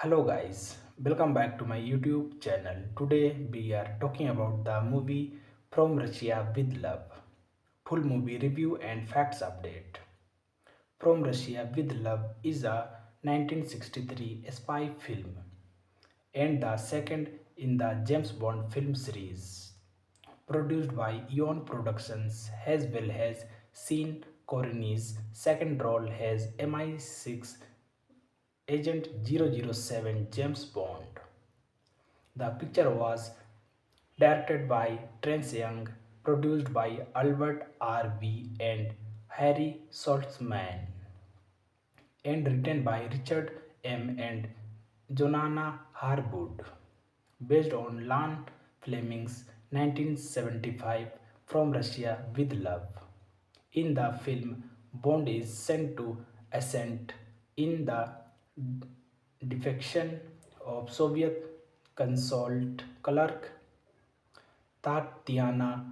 Hello guys, welcome back to my YouTube channel. Today we are talking about the movie From Russia with Love. Full movie review and facts update. From Russia with Love is a 1963 spy film and the second in the James Bond film series. Produced by Eon Productions as well as Sean Connery's second role as MI6 Agent 007 James Bond. The picture was directed by Terence Young, produced by Albert R.V. and Harry Saltzman, and written by Richard M. and Jonana Harwood, based on Lan Fleming's 1975 From Russia with Love. In the film, Bond is sent to assist in the defection of Soviet consulate clerk Tatiana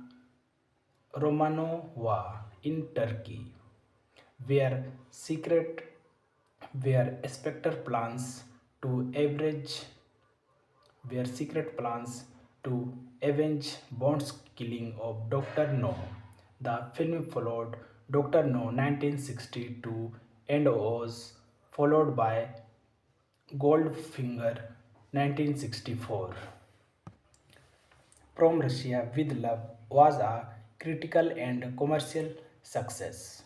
Romanova in Turkey, where secret where Spectre plans to average where secret plans to avenge Bond's killing of Dr. No. The film followed Dr. No 1962 and was followed by Goldfinger 1964. From Russia with Love was a critical and commercial success.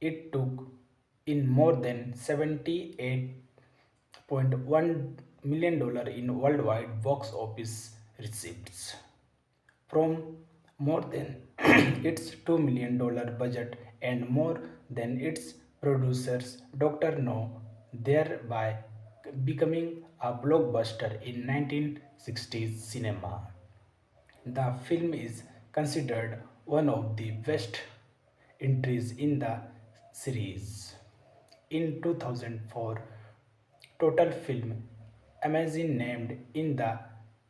It took in more than $78.1 million in worldwide box office receipts from more than its $2 million budget and more than its producers Dr. No, thereby becoming a blockbuster in 1960s cinema. The film is considered one of the best entries in the series. In 2004, Total Film Amazon named in the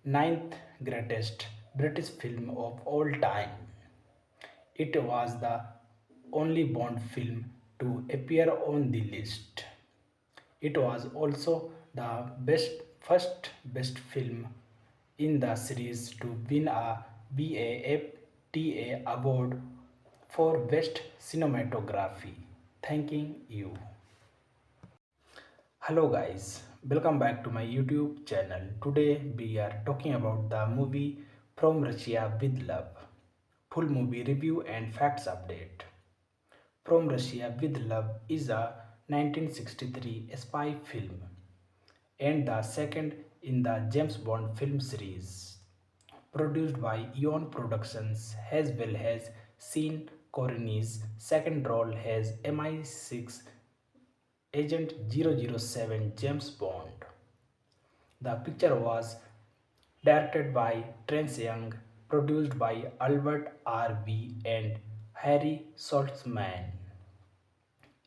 ninth greatest British film of all time. It was the only Bond film to appear on the list. It was also the first best film in the series to win a BAFTA award for best cinematography. Thanking you. Hello guys, welcome back to my YouTube channel. Today we are talking about the movie From Russia with Love. Full movie review and facts update. From Russia with Love is a 1963 spy film and the second in the James Bond film series. Produced by Eon Productions as well as Sean Connery's second role as MI6 Agent 007 James Bond. The picture was directed by Terence Young, produced by Albert R.V. and Harry Saltzman,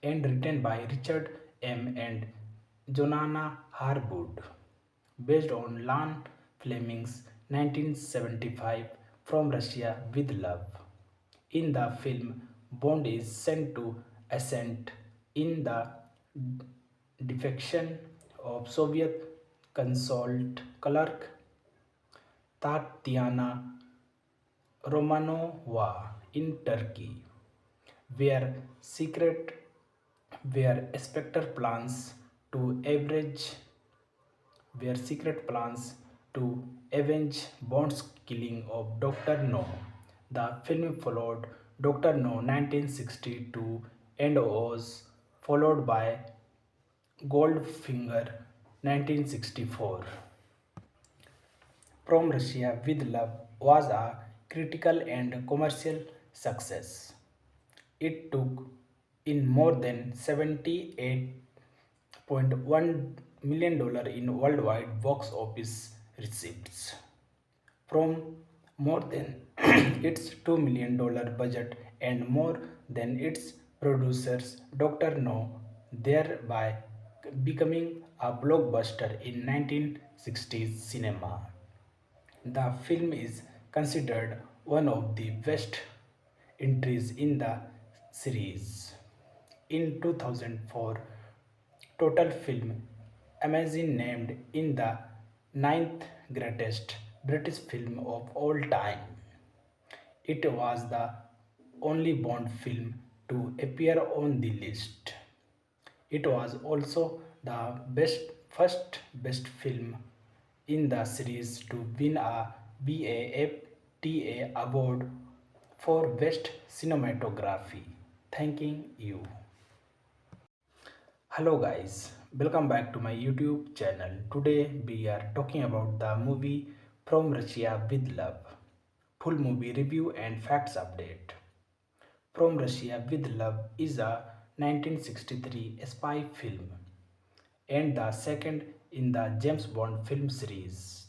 and written by Richard M. and Jonana Harwood, based on Lan Fleming's 1975 From Russia with Love. In the film, Bond is sent to assist in the defection of Soviet consulate clerk Tatiana Romanova in Turkey, where secret where Spectre plans to average where secret plans to avenge Bond's killing of Dr. No. The film followed Dr. No 1962 and was followed by Goldfinger 1964. From Russia with Love was a critical and commercial success. It took in more than $78.1 million in worldwide box office receipts from more than its $2 million budget and more than its producers Dr. No, thereby becoming a blockbuster in 1960s cinema. The film is considered one of the best entries in the series. In 2004, Total Film Amazon named in the ninth greatest British film of all time. It was the only Bond film to appear on the list. It was also the first best film in the series to win a BAFTA award for Best Cinematography. Thanking you. Hello guys, welcome back to my YouTube channel. Today we are talking about the movie From Russia with Love. Full movie review and facts update. From Russia with Love is a 1963 spy film and the second in the James Bond film series.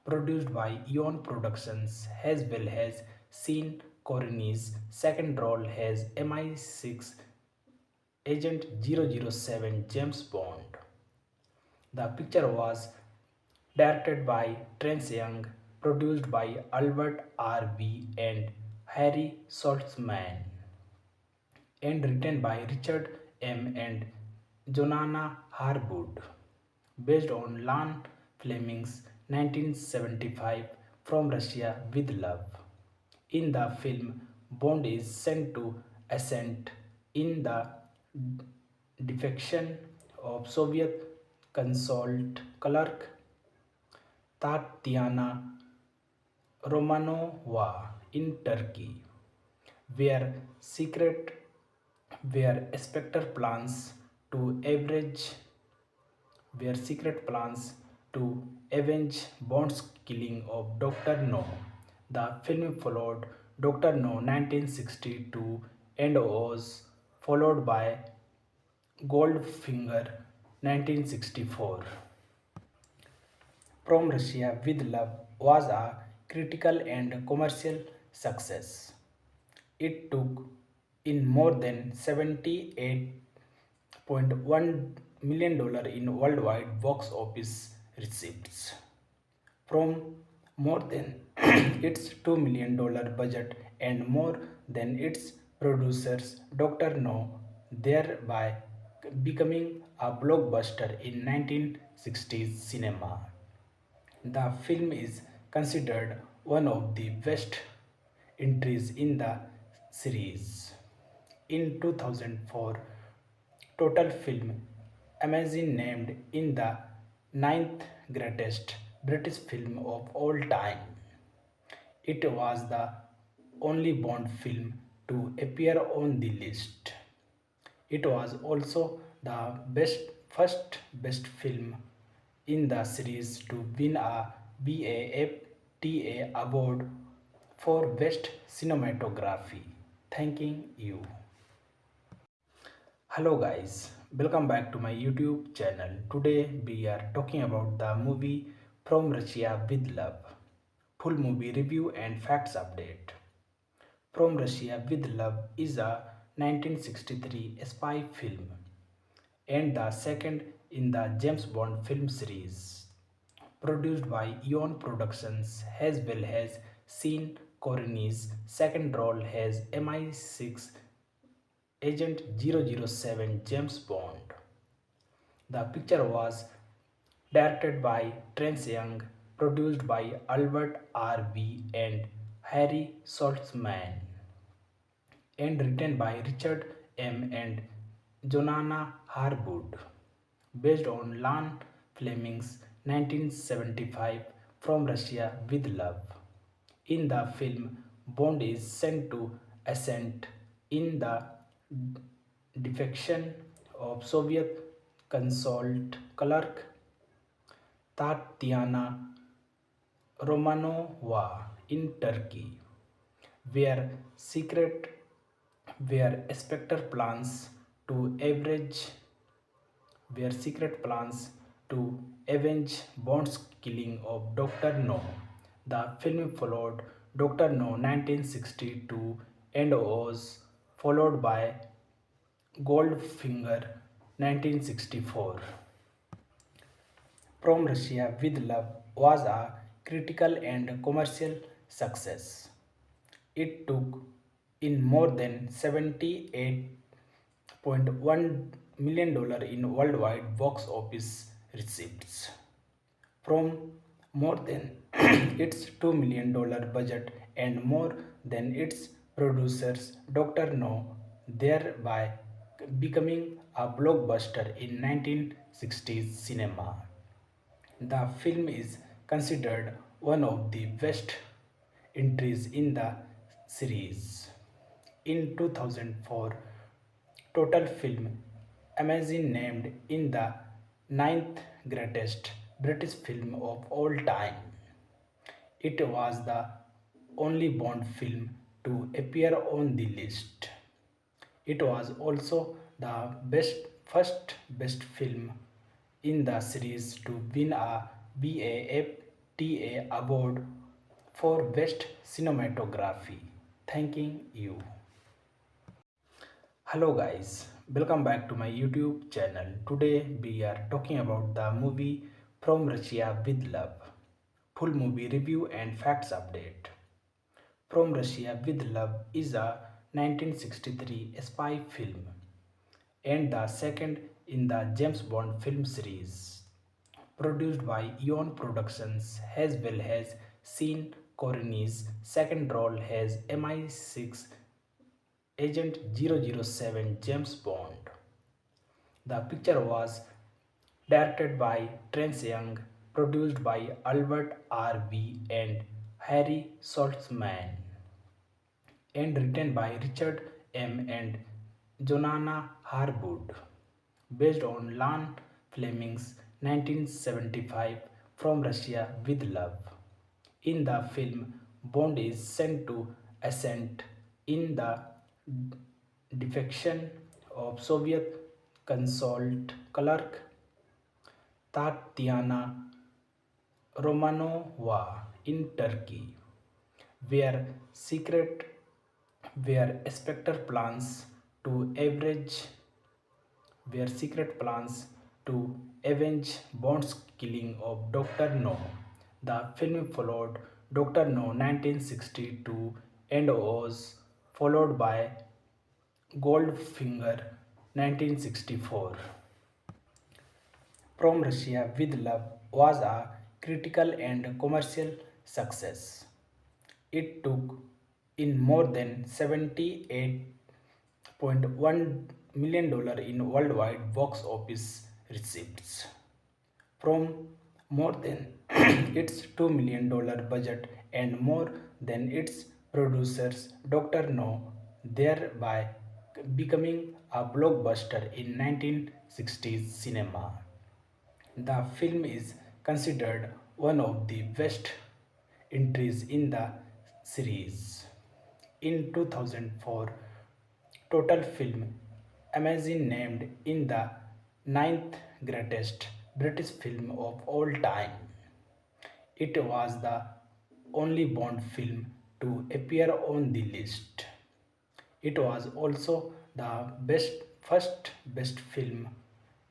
Produced by Eon Productions as well as Sean Connery's second role as MI6 Agent 007 James Bond. The picture was directed by Terence Young, produced by Albert R.V. and Harry Saltzman, and written by Richard M. and Jonana Harwood, based on Lan Fleming's 1975 From Russia with Love. In the film, Bond is sent to assist in the defection of Soviet consulate clerk Tatiana Romanova in Turkey, where secret where Spectre plans to average where secret plans to avenge Bond's killing of Dr. No. The film followed Dr. No 1962 and was followed by Goldfinger 1964. From Russia with Love was a critical and commercial success. It took in more than $78.1 million in worldwide box office receipts from more than its $2 million budget and more than its producers Dr. No, thereby becoming a blockbuster in 1960s cinema. The film is considered one of the best entries in the series. In 2004, Total Film Amazon named in the ninth greatest British film of all time. It was the only Bond film to appear on the list. It was also the first best film in the series to win a BAFTA award for Best Cinematography. Thanking you. Hello guys, welcome back to my YouTube channel. Today we are talking about the movie From Russia with Love. Full movie review and facts update. From Russia with Love is a 1963 spy film and the second in the James Bond film series. Produced by Eon Productions as well as Sean Connery's second role as MI6 Agent 007 James Bond. The picture was directed by Terence Young, produced by Albert R.V. and Harry Saltzman, and written by Richard M. and Jonana Harwood, based on Lan Fleming's 1975 From Russia with Love. In the film, Bond is sent to assist in the defection of Soviet consulate clerk Tatiana Romanova in Turkey, where secret where Spectre plans to average where secret plans to avenge Bond's killing of Dr. No. The film followed Dr. No 1962 and was followed by Goldfinger 1964. From Russia with Love was a critical and commercial success. It took in more than $78.1 million in worldwide box office receipts from more than its $2 million budget and more than its producers Dr. No, thereby becoming a blockbuster in 1960s cinema. The film is considered one of the best entries in the series. In 2004, Total Film Amazon named in the ninth greatest British film of all time. It was the only Bond film to appear on the list. It was also the first best film in the series to win a BAFTA award for best cinematography. Thanking you. Hello guys, welcome back to my YouTube channel. Today we are talking about the movie From Russia with Love. Full movie review and facts update. From Russia with Love is a 1963 spy film and the second in the James Bond film series. Produced by Eon Productions as well as Sean Connery's second role as MI6 Agent 007 James Bond. The picture was directed by Terence Young, produced by Albert R.V. and Harry Saltzman, and written by Richard M. and Joanna Harwood, based on Ian Fleming's 1975 From Russia with Love. In the film, Bond is sent to assist in the defection of Soviet consulate clerk Tatiana Romanova in Turkey, where secret where Spectre plans to average where secret plans to avenge Bond's killing of Dr. No. The film followed Dr. No 1962 and was followed by Goldfinger 1964. From Russia with Love was a critical and commercial success. It took in more than $78.1 million in worldwide box office receipts from more than its $2 million budget and more than its producers Dr. No, thereby becoming a blockbuster in 1960s cinema. The film is considered one of the best entries in the series. In 2004, Total Film Amazon named in the ninth greatest British film of all time. It was the only Bond film to appear on the list. It was also the first best film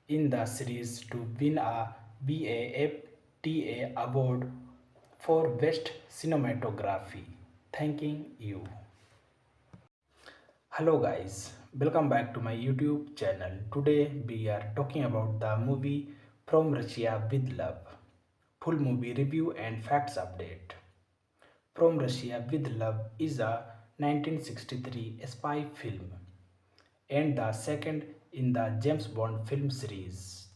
in the series to win a BAFTA award for best cinematography. Thanking you. Hello guys, welcome back to my YouTube channel. Today we are talking about the movie From Russia with Love. Full movie review and facts update. From Russia with Love is a 1963 spy film and the second in the James Bond film series.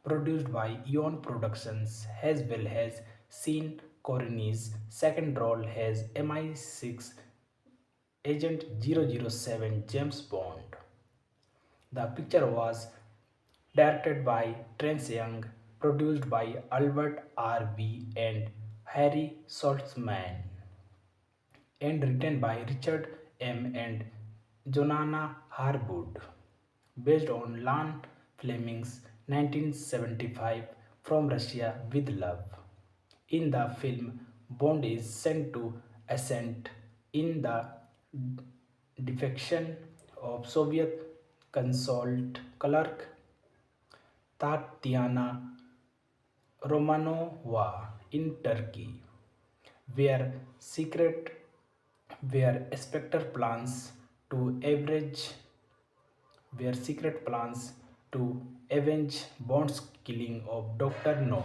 Produced by Eon Productions as well as Sean Connery's second role as MI6 Agent 007 James Bond. The picture was directed by Terence Young, produced by Albert R.V. and Harry Saltzman, and written by Richard M. and Joanna Harwood, based on Ian Fleming's 1975 From Russia with Love. In the film, Bond is sent to assist in the defection of Soviet consulate clerk Tatiana Romanova in Turkey, where Spectre plans to average where secret plans to avenge Bond's killing of Dr. No.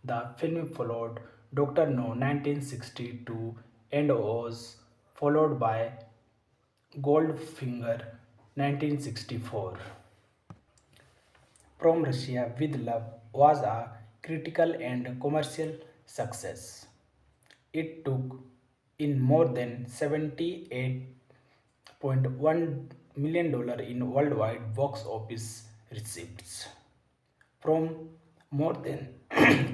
The film followed Dr. No 1962 and was followed by Goldfinger 1964. From Russia with Love was a critical and commercial success. It took in more than $78.1 million in worldwide box office receipts from more than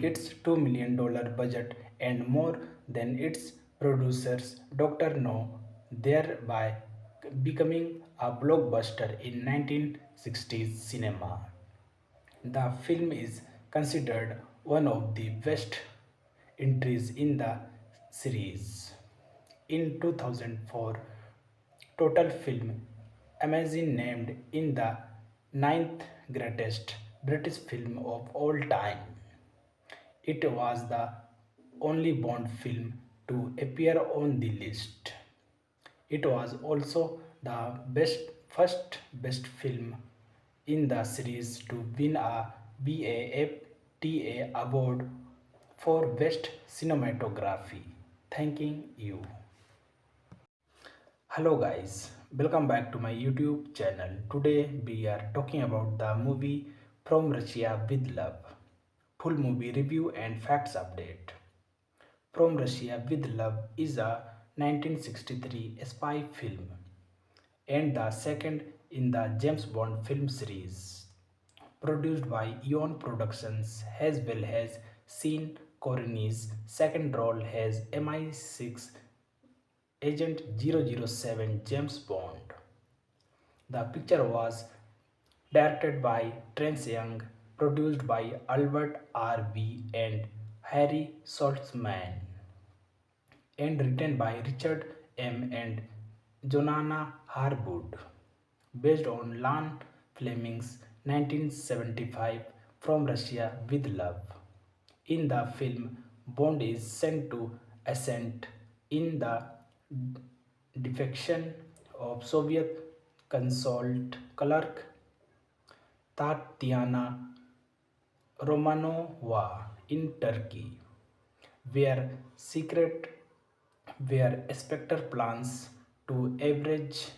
its $2 million budget and more than its producers Dr. No, thereby becoming a blockbuster in 1960s cinema. The film is considered one of the best entries in the series. In 2004, Total Film Amazon named in the ninth greatest British film of all time. It was the only Bond film to appear on the list. It was also the first best film in the series to win a BAFTA award for best cinematography. Thanking you. Hello guys, welcome back to my YouTube channel. Today we are talking about the movie From Russia with Love. Full movie review and facts update. From Russia with Love is a 1963 spy film and the second in the James Bond film series. Produced by Eon Productions as well as Sean Connery's second role as MI6 Agent 007 James Bond. The picture was directed by Terence Young, produced by Albert R.V. and Harry Saltzman, and written by Richard M. and Joanna Harwood, based on Ian Fleming's 1975 From Russia with Love. In the film, Bond is sent to assist in the defection of Soviet consulate clerk Tatiana Romanova in Turkey, where secret where Spectre plans to average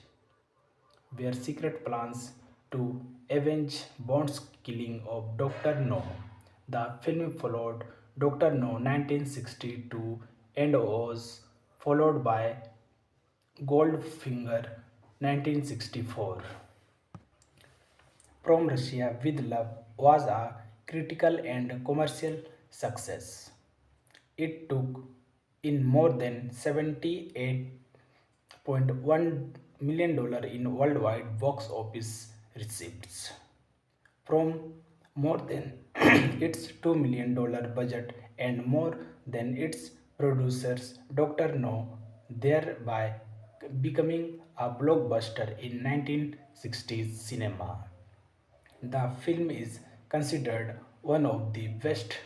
where secret plans to avenge Bond's killing of Dr. No. The film followed Dr. No 1962 and was followed by Goldfinger 1964. From Russia with Love was a critical and commercial success. It took in more than $78.1 million in worldwide box office receipts from more than its $2 million budget and more than its producers Dr. No, thereby becoming a blockbuster in 1960s cinema. The film is considered one of the best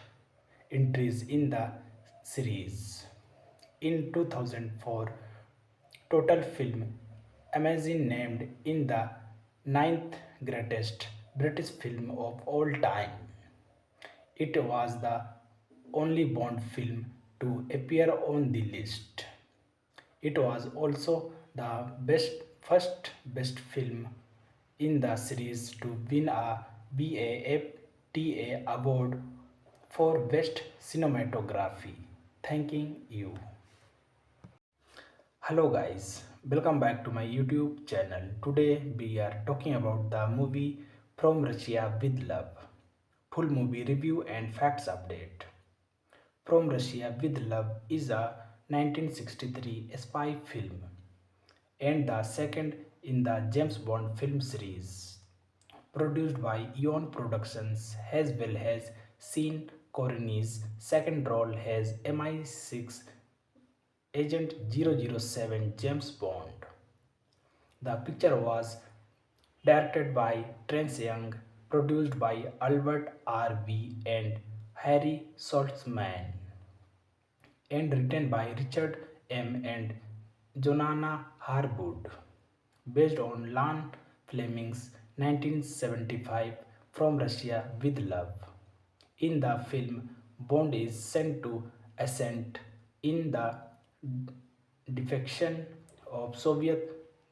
entries in the series. In 2004, Total Film Amazon named in the ninth greatest British film of all time. It was the only Bond film to appear on the list. It was also the first best film in the series to win a BAFTA award for best cinematography. Thanking you. Hello guys, welcome back to my YouTube channel. Today we are talking about the movie From Russia with Love. Full movie review and facts update. From Russia with Love is a 1963 spy film and the second in the James Bond film series. Produced by Eon Productions as well as Sean Connery's second role as MI6 Agent 007 James Bond. The picture was directed by Terence Young, produced by Albert R.V. and Harry Saltzman, and written by Richard M. and Joanna Harwood, based on Ian Fleming's 1975 from Russia with love. In the film, Bond is sent to assist in the defection of Soviet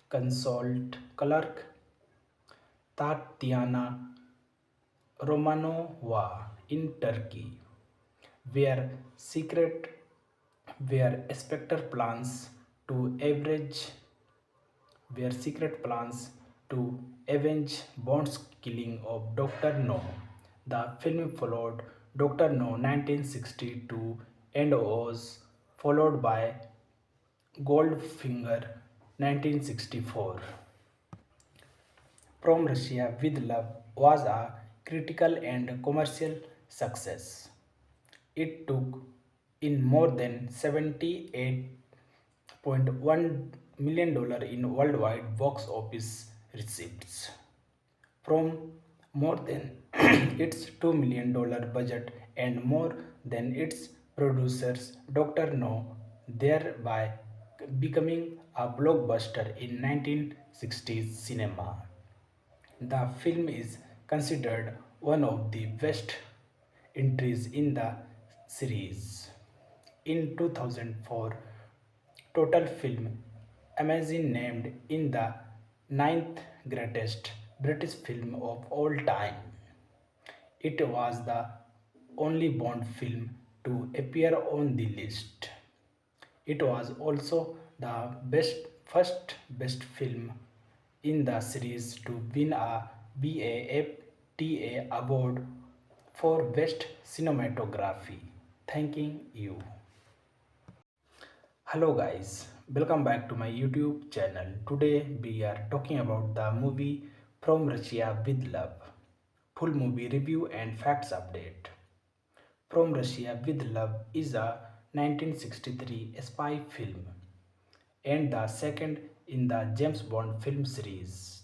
consulate clerk Tatiana Romanova in Turkey, where secret where Spectre plans to average were secret plans to avenge Bond's killing of Dr. No. The film followed Dr. No 1962 and was followed by Goldfinger 1964. From Russia with Love was a critical and commercial success. It took in more than $78.1 million in worldwide box office receipts from more than its $2 million budget and more than its producers Dr. No, thereby becoming a blockbuster in 1960s cinema. The film is considered one of the best entries in the series. In 2004, Total Film Amazon named in the ninth greatest British film of all time. It was the only Bond film to appear on the list. It was also the first best film in the series to win a BAFTA award for Best Cinematography. Thanking you. Hello guys, welcome back to my YouTube channel. Today we are talking about the movie From Russia with Love. Full movie review and facts update. From Russia with Love is a 1963 spy film and the second in the James Bond film series.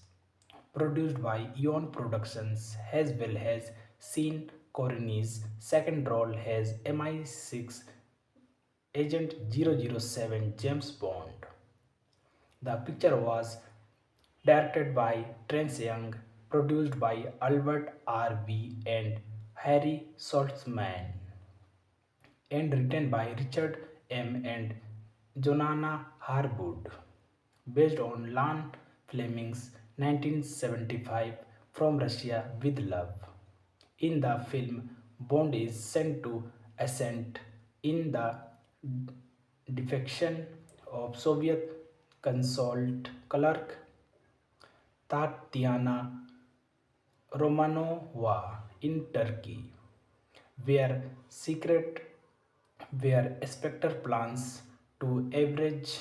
Produced by Eon Productions as well as Sean Connery's second role as MI6 Agent 007 James Bond. The picture was directed by Terence Young, produced by Albert R.V. and Harry Saltzman, and written by Richard M. and Joanna Harwood, based on Ian Fleming's 1975 From Russia with Love. In the film, Bond is sent to assist in the defection of Soviet consulate clerk Tatiana Romanova in Turkey, where secret where Spectre plans to average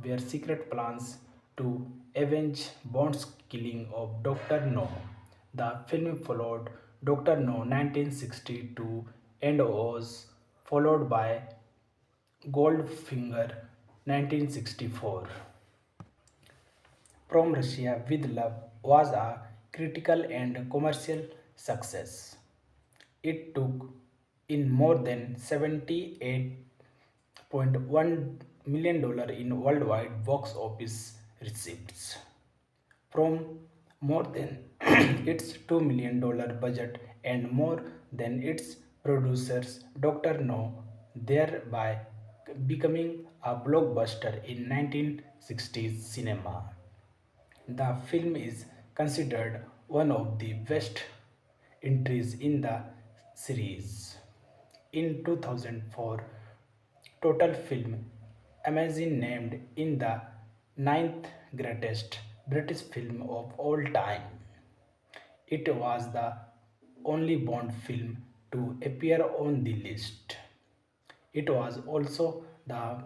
where secret plans to avenge Bond's killing of Dr. No. The film followed Dr. No 1962 and was followed by Goldfinger 1964. From Russia with Love was a critical and commercial success. It took in more than $78.1 million in worldwide box office receipts from more than its $2 million budget and more than its producers Dr. No, thereby becoming a blockbuster in 1960s cinema. The film is considered one of the best entries in the series. In 2004, Total Film Amazon named in the ninth greatest British film of all time. It was the only Bond film to appear on the list. It was also the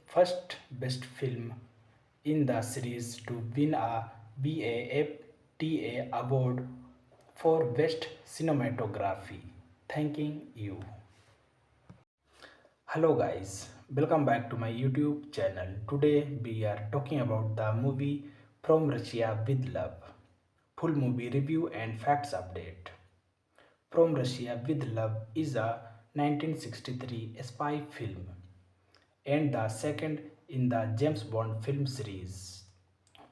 first best film in the series to win a BAFTA award for Best Cinematography. Thanking you. Hello guys, welcome back to my YouTube channel. Today we are talking about the movie From Russia with Love. Full movie review and facts update. From Russia with Love is a 1963 spy film and the second in the James Bond film series.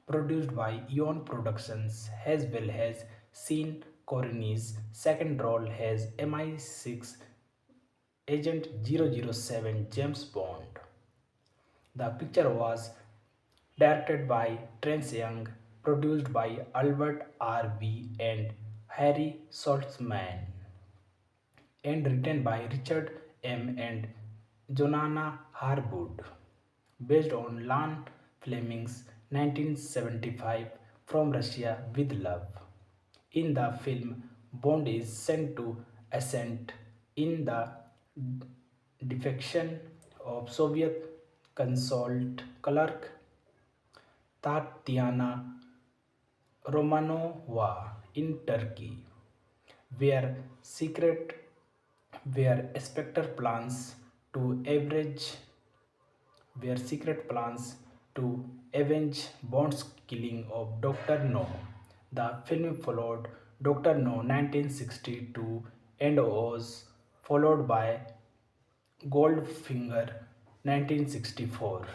Produced by Eon Productions as well as Sean Connery's second role as MI6 agent 007 James Bond. The picture was directed by Terence Young, produced by Albert R. V. and Harry Saltzman, and written by Richard M. and Jonah Harwood, based on Ian Fleming's 1975 From Russia with Love. In the film, Bond is sent to assist in the defection of Soviet consulate clerk Tatiana Romanova in Turkey, where secret where Spectre plans to average where secret plans to avenge Bond's killing of Dr. No. The film followed Dr. No 1962 and was followed by Goldfinger 1964.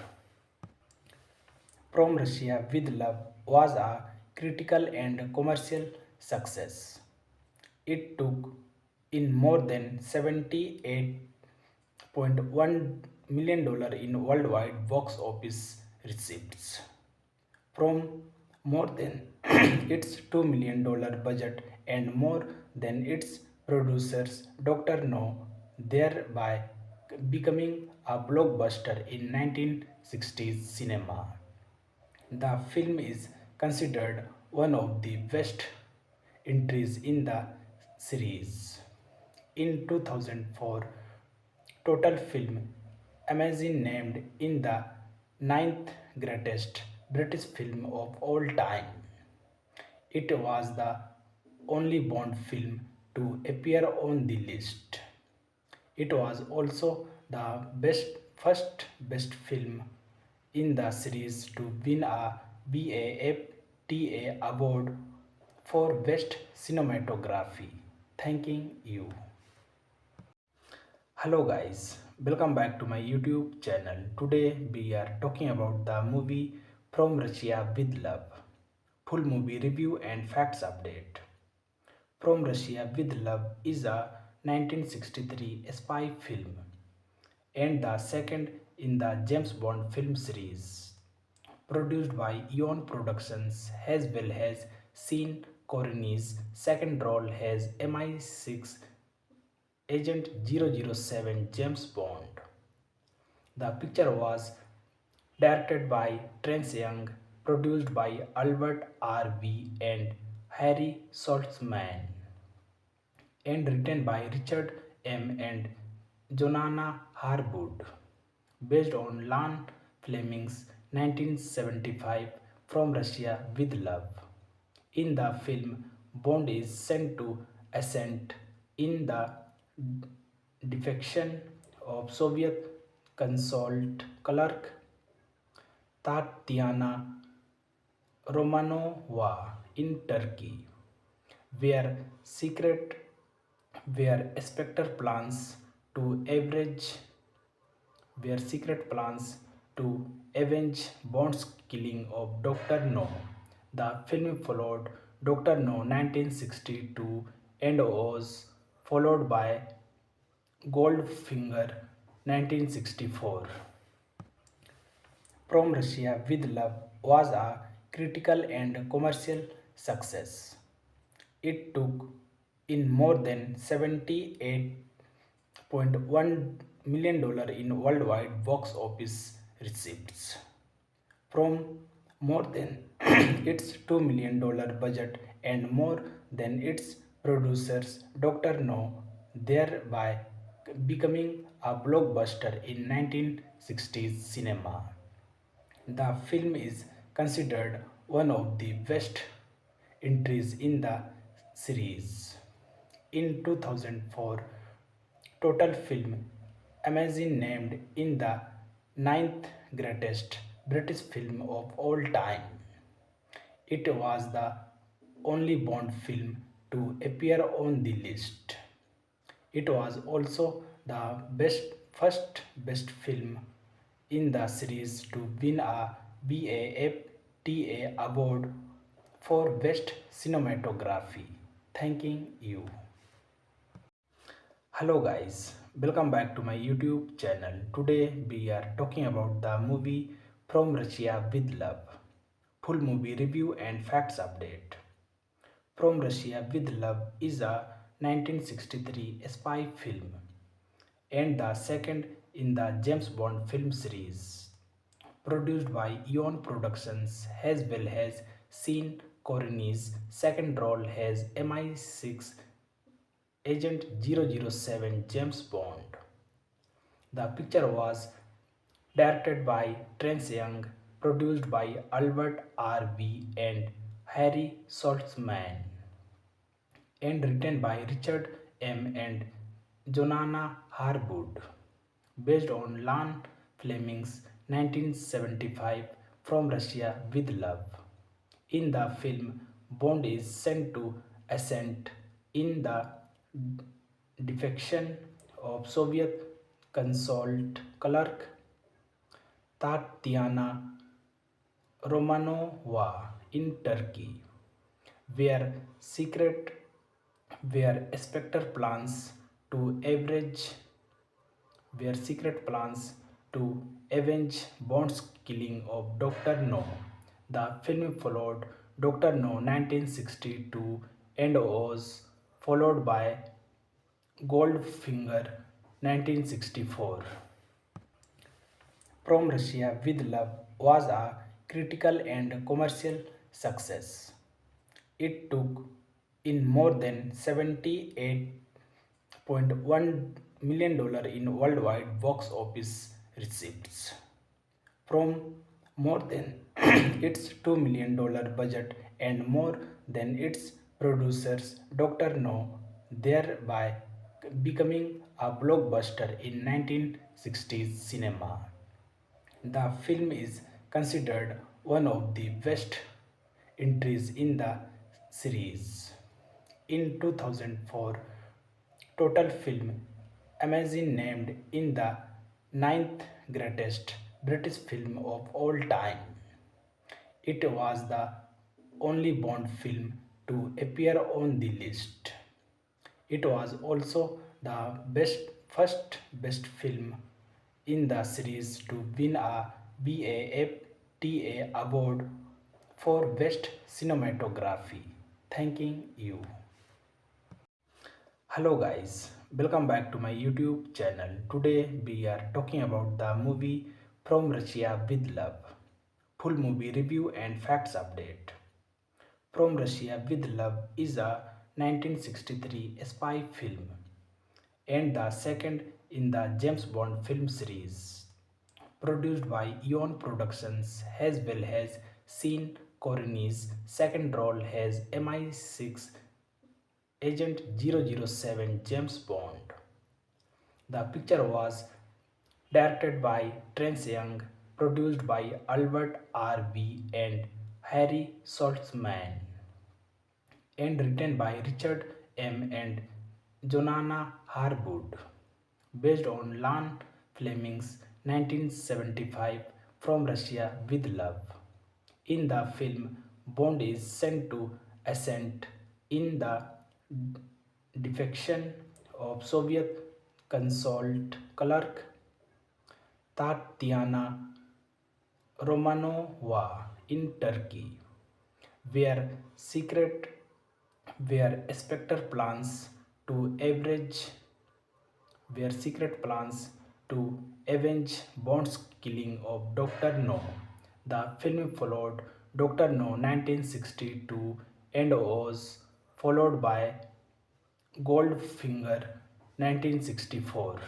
From Russia with Love was a critical and commercial success. It took in more than $78.1 million in worldwide box office receipts from more than its $2 million budget and more than its producers Dr. No, thereby becoming a blockbuster in 1960s cinema. The film is considered one of the best entries in the series. In 2004, Total Film Amazing named in the ninth greatest British film of all time. It was the only Bond film to appear on the list. It was also the first best film in the series to win a BAFTA award for Best Cinematography. Thanking you. Hello guys, welcome back to my YouTube channel. Today we are talking about the movie From Russia with Love. Full movie review and facts update. From Russia with Love is a 1963 spy film and the second in the James Bond film series, produced by Eon Productions, as well as Sean Connery's second role as MI6 agent 007 James Bond. The picture was directed by Terence Young, produced by Albert R. V. and Harry Saltzman, and written by Richard M. and Jonah Harwood, based on Ian Fleming's 1975 From Russia with Love. In the film, Bond is sent to assist in the defection of Soviet consulate clerk Tatiana Romanova in Turkey, where secret where Spectre plans to average where secret plans to avenge Bond's killing of Dr. No. The film followed Dr. No 1962 and was followed by Goldfinger 1964. From Russia with Love was a critical and commercial success. It took in more than $78.1 million in worldwide box office receipts from more than its $2 million budget and more than its producers Dr. No, thereby becoming a blockbuster in 1960s cinema. The film is considered one of the best entries in the series. In 2004, Total Film Amazing named in the ninth greatest British film of all time. It was the only Bond film to appear on the list. It was also the first best film in the series to win a BAFTA award for Best Cinematography. Thanking you. Hello guys, welcome back to my YouTube channel. Today we are talking about the movie From Russia with Love. Full movie review and facts update. From Russia with Love is a 1963 spy film and the second in the James Bond film series. Produced by Eon Productions as well as Sean Connery's second role as MI6 Agent 007 James Bond. The picture was directed by Terence Young, produced by Albert R.V. and Harry Saltzman, and written by Richard M. and Jonana Harwood, based on Ian Fleming's 1975 From Russia with Love. In the film, Bond is sent to assist in the defection of Soviet consulate clerk Tatiana Romanova in Turkey, where secret where Spectre plans to average where secret plans to avenge Bond's killing of Dr. No. The film followed Dr. No 1962 and was followed by Goldfinger 1964. From Russia with Love was a critical and commercial success. It took in more than $78.1 million in worldwide box office receipts from more than its $2 million budget and more than its producers Dr. No, thereby becoming a blockbuster in 1960s cinema. The film is considered one of the best entries in the series. In 2004, Total Film Amazing named in the ninth greatest British film of all time. It was the only Bond film to appear on the list. It was also the first best film in the series to win a BAFTA award for Best Cinematography. Thanking you. Hello guys, welcome back to my YouTube channel. Today we are talking about the movie From Russia with Love. Full movie review and facts update. From Russia with Love is a 1963 spy film and the second in the James Bond film series. Produced by Eon Productions as well as Sean Connery's second role as MI6 Agent 007 James Bond. The picture was directed by Terence Young, produced by Albert R.V. and Harry Saltzman, and written by Richard M. and Jonana Harwood, based on Ian Fleming's 1975 From Russia with Love. In the film, Bond is sent to assist in the defection of Soviet consulate clerk Tatiana Romanova in Turkey, where secret where Spectre plans to average where secret plans to avenge Bond's killing of Dr. No. The film followed Dr. No 1962 and was followed by Goldfinger 1964.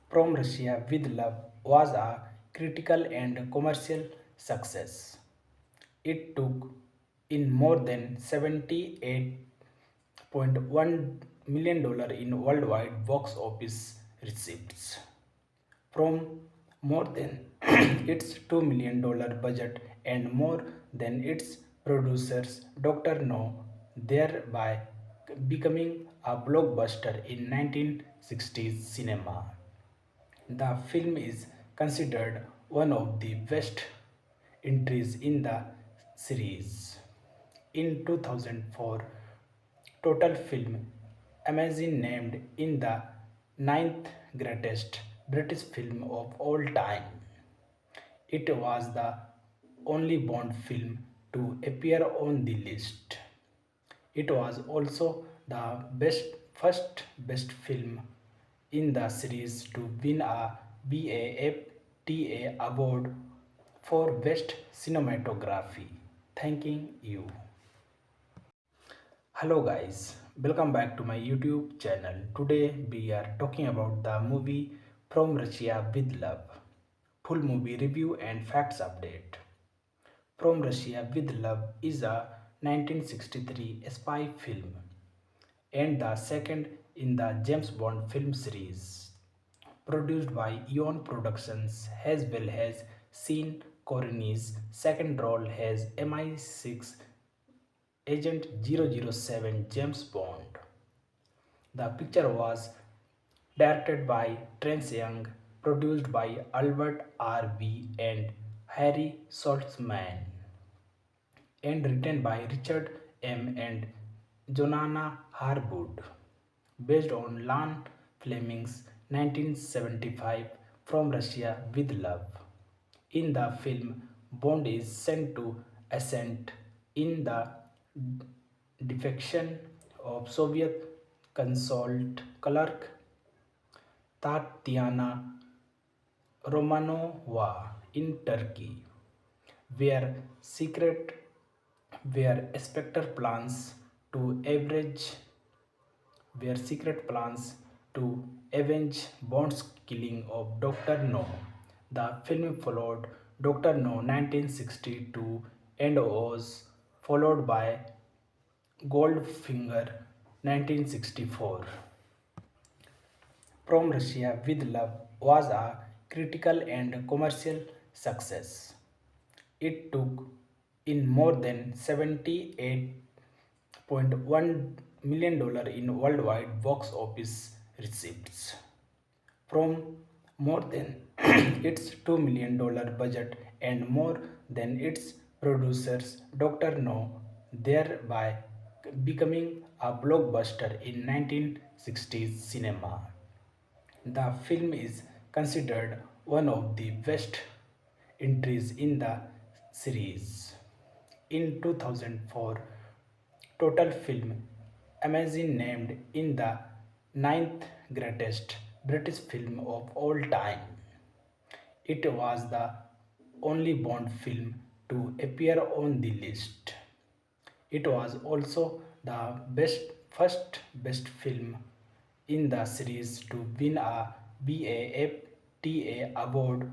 From Russia with Love was a critical and commercial success. It took in more than $78.1 million in worldwide box office receipts from more than its $2 million budget and more than its producers Dr. No, thereby becoming a blockbuster in 1960s cinema. The film is considered one of the best entries in the series. In 2004, total film Amazon named in the ninth greatest British film of all time. It was the only Bond film to appear on the list. It was also the first best film in the series to win a BAFTA award for best cinematography. Thanking you. Hello guys, welcome back to my YouTube channel. Today we are talking about the movie From Russia with Love. Full movie review and facts update. From Russia with Love is a 1963 spy film and the second in the James Bond film series. Produced by Eon Productions as well as Sean Connery's second role as MI6 Agent 007 James Bond. The picture was directed by Terence Young, produced by Albert R.V. and Harry Saltzman, and written by Richard M. and Jonana Harwood, based on Ian Fleming's 1975 From Russia with Love. In the film, Bond is sent to assist in the defection of Soviet consulate clerk Tatiana Romanova in Turkey, where secret where Spectre plans to average where secret plans to avenge Bond's killing of Dr. No. The film followed Dr. No 1962 and was followed by Goldfinger 1964. From Russia with Love was a critical and commercial success. It took in more than $78.1 million in worldwide box office receipts from more than its $2 million budget and more than its producers Dr. No, thereby becoming a blockbuster in 1960s cinema. The film is considered one of the best entries in the series. In 2004, total film Amazon named in the ninth greatest British film of all time. It was the only Bond film to appear on the list. It was also the first best film in the series to win a BAFTA award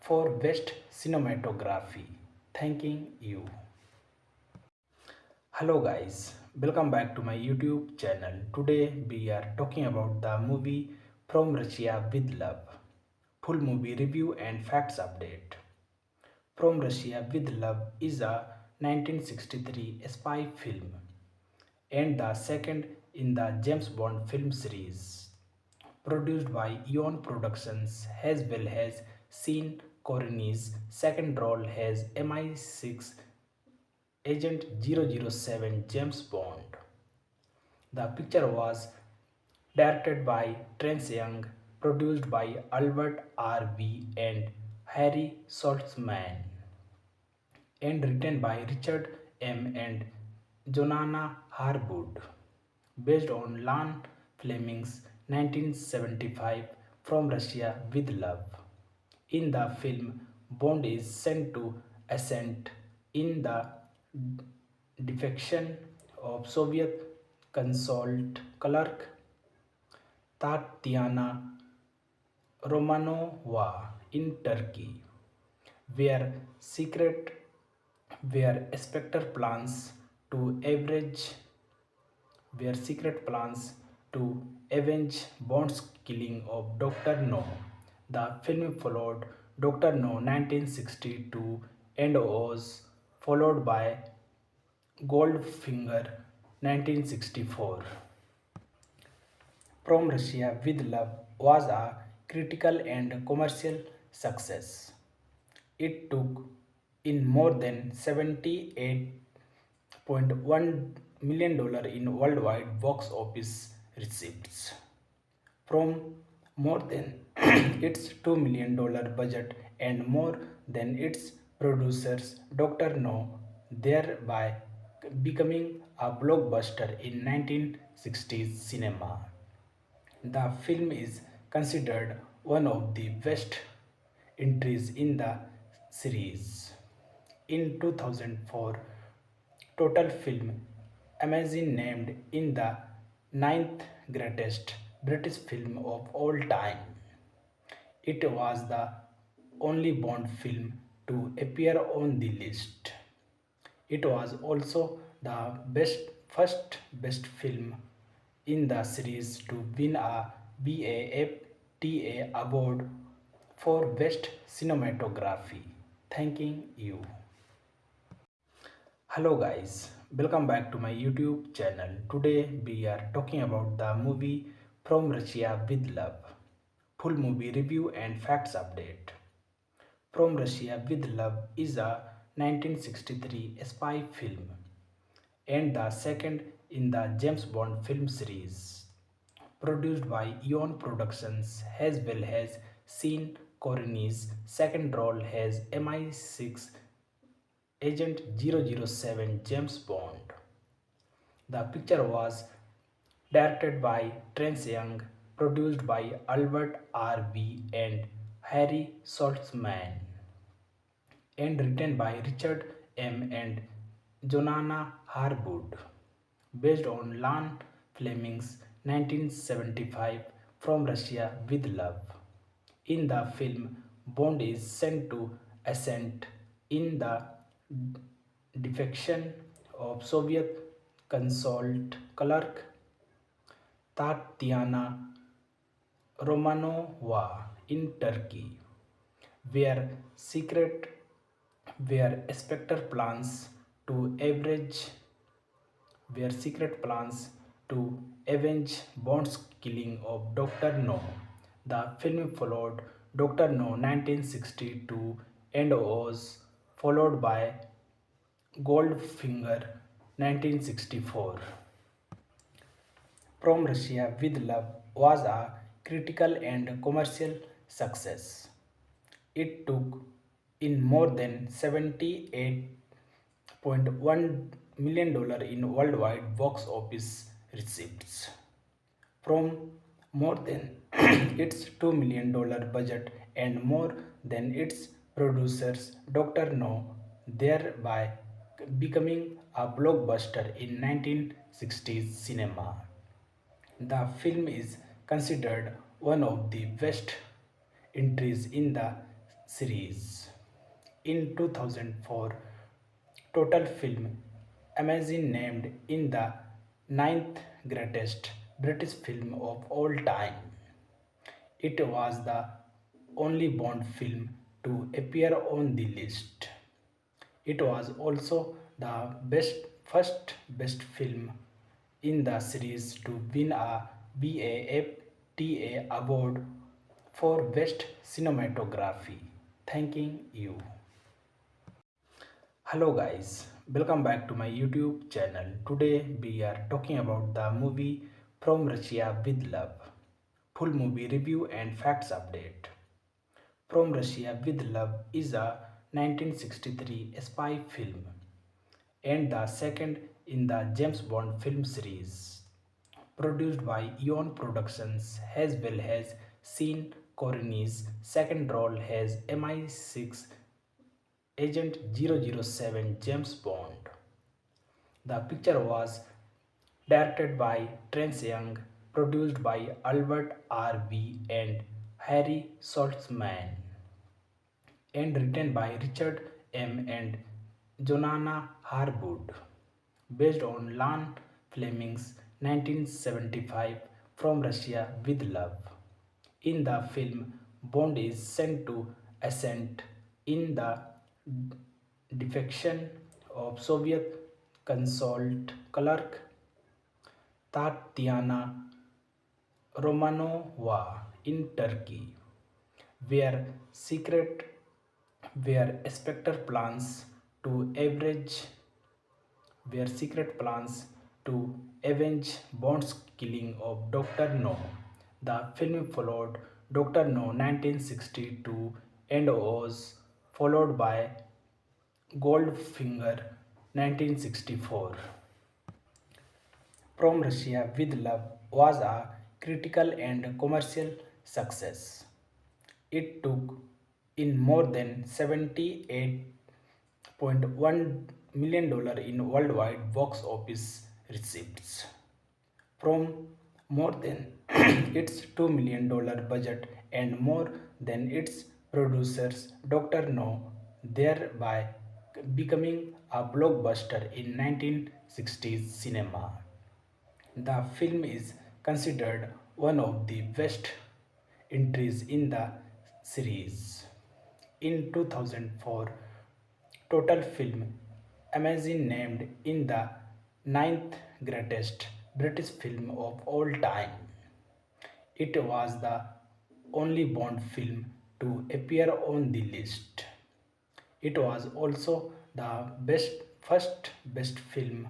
for best cinematography. Thanking you. Hello guys, welcome back to my YouTube channel. Today we are talking about the movie From Russia with Love. Full movie review and facts update. From Russia with Love is a 1963 spy film and the second in the James Bond film series. Produced by Eon Productions as well as Sean Connery's second role as MI6 Agent 007 James Bond. The picture was directed by Terence Young, produced by Albert R.V. and Harry Saltzman, and written by Richard M. and Jonana Harwood, based on Ian Fleming's 1975 From Russia with Love. In the film, Bond is sent to assist in the defection of Soviet consulate clerk Tatiana Romanova in Turkey, where secret where Spectre plans to average where secret plans to avenge Bond's killing of Dr. No. The film followed Dr. No 1962 and was followed by Goldfinger 1964. From Russia with Love was a critical and commercial success. It took in more than $78.1 million in worldwide box office receipts from more than its $2 million budget and more than its producers Dr. No, thereby becoming a blockbuster in 1960s cinema. The film is considered one of the best entries in the series. In 2004, Total Film Amazon named in the ninth greatest British film of all time. It was the only Bond film to appear on the list. It was also the first best film in the series to win a BAFTA award for best cinematography. Thanking you. Hello guys, welcome back to my YouTube channel. Today we are talking about the movie From Russia with Love. Full movie review and facts update. From Russia with Love is a 1963 spy film and the second in the James Bond film series. Produced by Eon Productions as well as Sean Connery's second role as MI6 Agent 007 James Bond. The picture was directed by Terence Young, produced by Albert R.V. and Harry Saltzman, and written by Richard M. and Jonana Harwood, based on Ian Fleming's 1975 From Russia with Love. In the film, Bond is sent to assist in the defection of Soviet consulate clerk Tatiana Romanova in Turkey, where secret where Spectre plans to average where secret plans to avenge Bond's killing of Dr. No. The film followed Dr. No 1962 and was followed by Goldfinger 1964. From Russia with Love was a critical and commercial success. It took in more than $78.1 million in worldwide box office receipts from more than its $2 million budget and more than its producers Dr. No, thereby becoming a blockbuster in 1960s cinema. The film is considered one of the best entries in the series. In 2004, Total Film Amazon named in the ninth greatest British film of all time. It was the only Bond film to appear on the list. It was also the first best film in the series to win a BAFTA award for best cinematography. Thanking you. Hello guys, welcome back to my YouTube channel. Today we are talking about the movie From Russia with Love. Full movie review and facts update. From Russia with Love is a 1963 spy film and the second in the James Bond film series. Produced by Eon Productions as well as Sean Connery's second role as MI6 Agent 007 James Bond. The picture was directed by Terence Young, produced by Albert R.V. and Harry Saltzman, and written by Richard M. and Jonana Harwood, based on Ian Fleming's 1975 From Russia with Love. In the film, Bond is sent to assist in the defection of Soviet consulate clerk Tatiana Romanova in Turkey, where secret where Spectre plans to average where secret plans to avenge Bond's killing of Dr. No. The film followed Dr. No 1962 and was followed by Goldfinger 1964. From Russia with Love was a critical and commercial success. It took in more than $78.1 million in worldwide box office receipts from more than its $2 million budget and more than its producers Dr. No, thereby becoming a blockbuster in 1960s cinema. The film is considered one of the best entries in the series. In 2004, Total Film Amazon named in the ninth greatest British film of all time. It was the only Bond film to appear on the list. It was also the first best film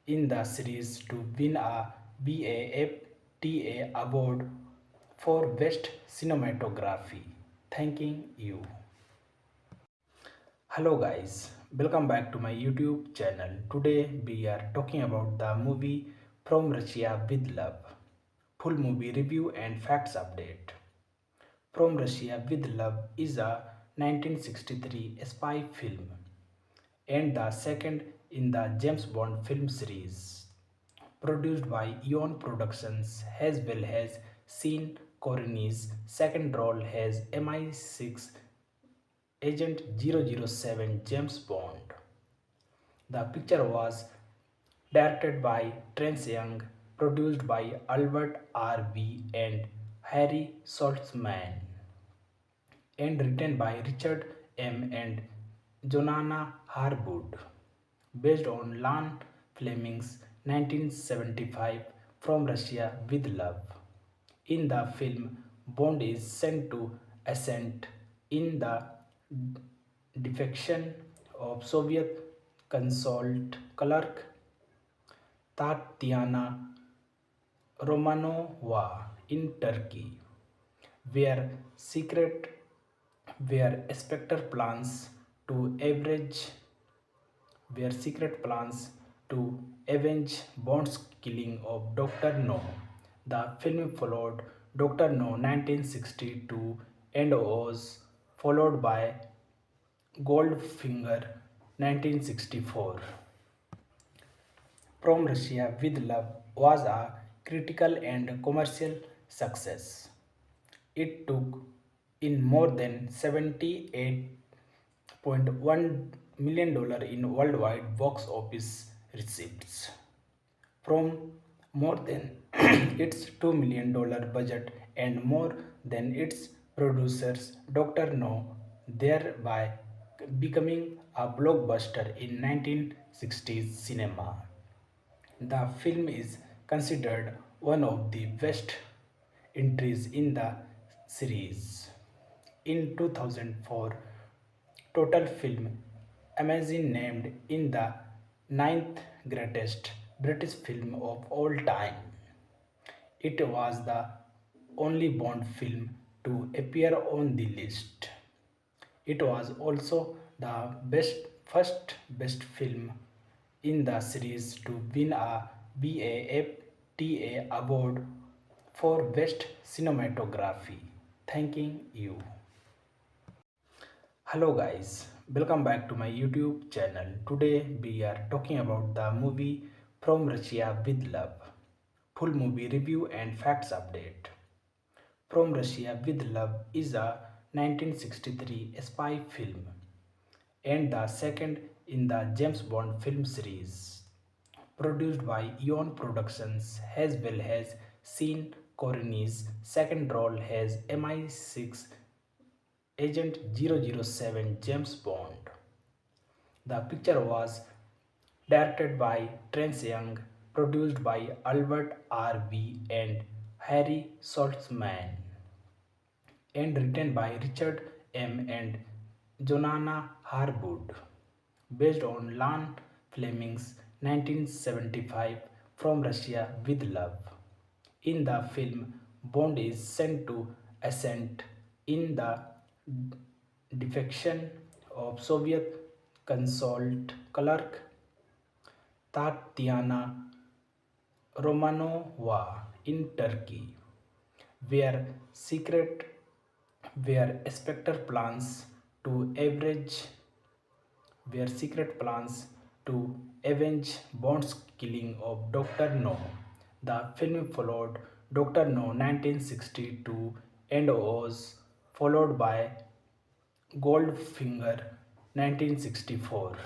in the series to win a BAFTA award for best cinematography. Thanking you. Hello guys, welcome back to my YouTube channel. Today we are talking about the movie From Russia with Love. Full movie review and facts update. From Russia with Love is a 1963 spy film and the second in the James Bond film series. Produced by Eon Productions as well as Sean Connery's second role as MI6 Agent 007 James Bond. The picture was directed by Terence Young, produced by Albert R.V. and Harry Saltzman, and written by Richard M. and Joanna Harwood, based on Ian Fleming's 1975 From Russia with Love. In the film, Bond is sent to assist in the defection of Soviet consulate clerk Tatiana Romanova in Turkey, where secret where Spectre plans to average where secret plans to avenge Bond's killing of Dr. No. The film followed Dr. No 1962 and was followed by Goldfinger 1964. From Russia with Love was a critical and commercial success. It took in more than $78.1 million in worldwide box office receipts from more than its $2 million budget and more than its producers Dr. No, thereby becoming a blockbuster in 1960s cinema. The film is considered one of the best entries in the series. In 2004, Total Film Amazon named in the ninth greatest British film of all time. It was the only Bond film to appear on the list. It was also the first best film in the series to win a BAFTA award for best cinematography. Thanking you. Hello guys, welcome back to my YouTube channel. Today we are talking about the movie From Russia with Love. Full movie review and facts update. From Russia with Love is a 1963 spy film and the second in the James Bond film series. Produced by Eon Productions as well as Sean Connery's second role as MI6 Agent 007 James Bond. The picture was directed by Terence Young, produced by Albert R.V. and Harry Saltzman, and written by Richard M. and Jonana Harwood, based on Lan Fleming's 1975 From Russia with Love. In the film, Bond is sent to assist in the defection of Soviet consulate clerk Tatiana Romanova in Turkey, where secret where Spectre plans to average where secret plans to avenge Bond's killing of Dr. No. The film followed Dr. No 1962 and was followed by Goldfinger 1964.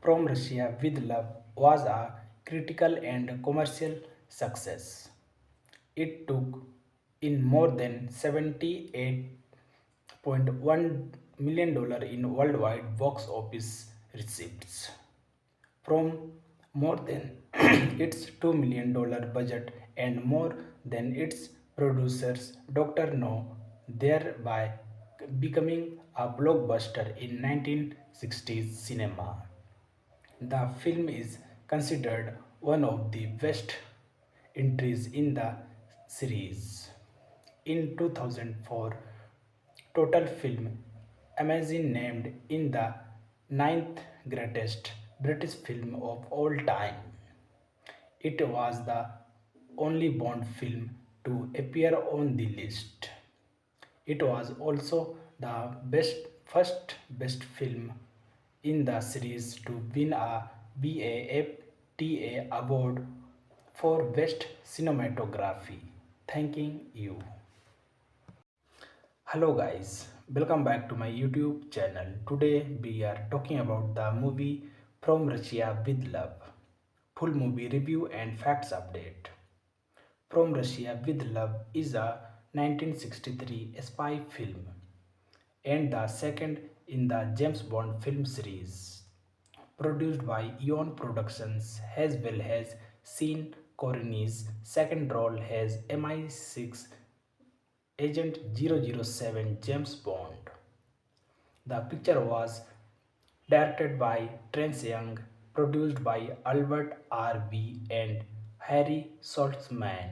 From Russia with Love was a critical and commercial success. It took in more than $78.1 million in worldwide box office receipts from more than its $2 million budget and more than its producers Dr. No, thereby becoming a blockbuster in 1960s cinema. The film is considered one of the best entries in the series. In 2004, Total Film Amazon named in the ninth greatest British film of all time. It was the only Bond film to appear on the list. It was also the first best film in the series to win a BAFTA award for Best Cinematography. Thanking you. Hello guys, welcome back to my YouTube channel. Today we are talking about the movie From Russia with Love. Full movie review and facts update. From Russia with Love is a 1963 spy film and the second in the James Bond film series. Produced by Eon Productions as well as Sean Connery's second role as MI6 Agent 007 James Bond. The picture was directed by Terence Young, produced by Albert R.V. and Harry Saltzman,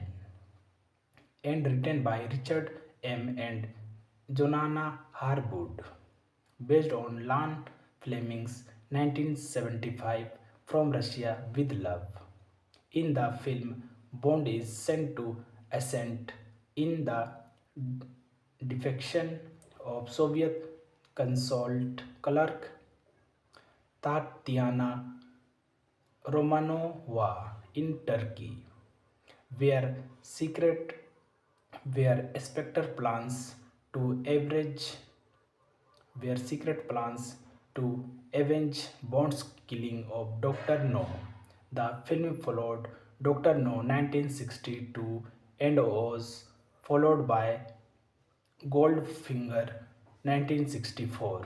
and written by Richard M. and Jonana Harwood, based on Lan Fleming's 1975 From Russia with Love. In the film, Bond is sent to assist in the defection of Soviet consulate clerk Tatiana Romanova in Turkey, where secret where Spectre plans to average where secret plans to avenge Bond's killing of Dr. No. The film followed Dr. No 1962 and was followed by Goldfinger 1964.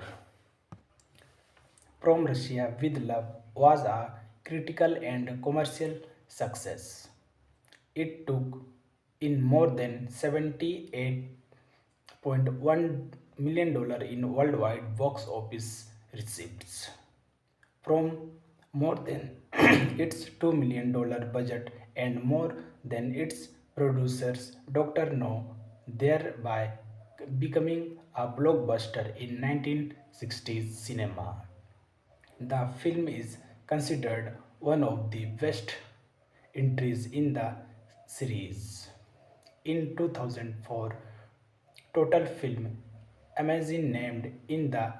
From Russia with Love was a critical and commercial success. It took in more than $78.1 million in worldwide box office receipts from more than its $2 million budget and more than its producers Dr. No, thereby becoming a blockbuster in 1960s cinema. The film is considered one of the best entries in the series. In 2004, Total Film Amazon named in the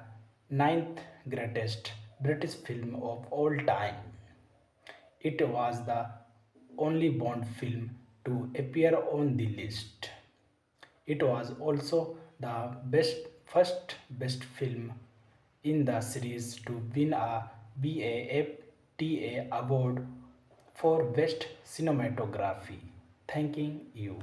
ninth greatest British film of all time. It was the only Bond film to appear on the list. It was also the first best film in the series to win a BAFTA award for Best Cinematography. Thanking you.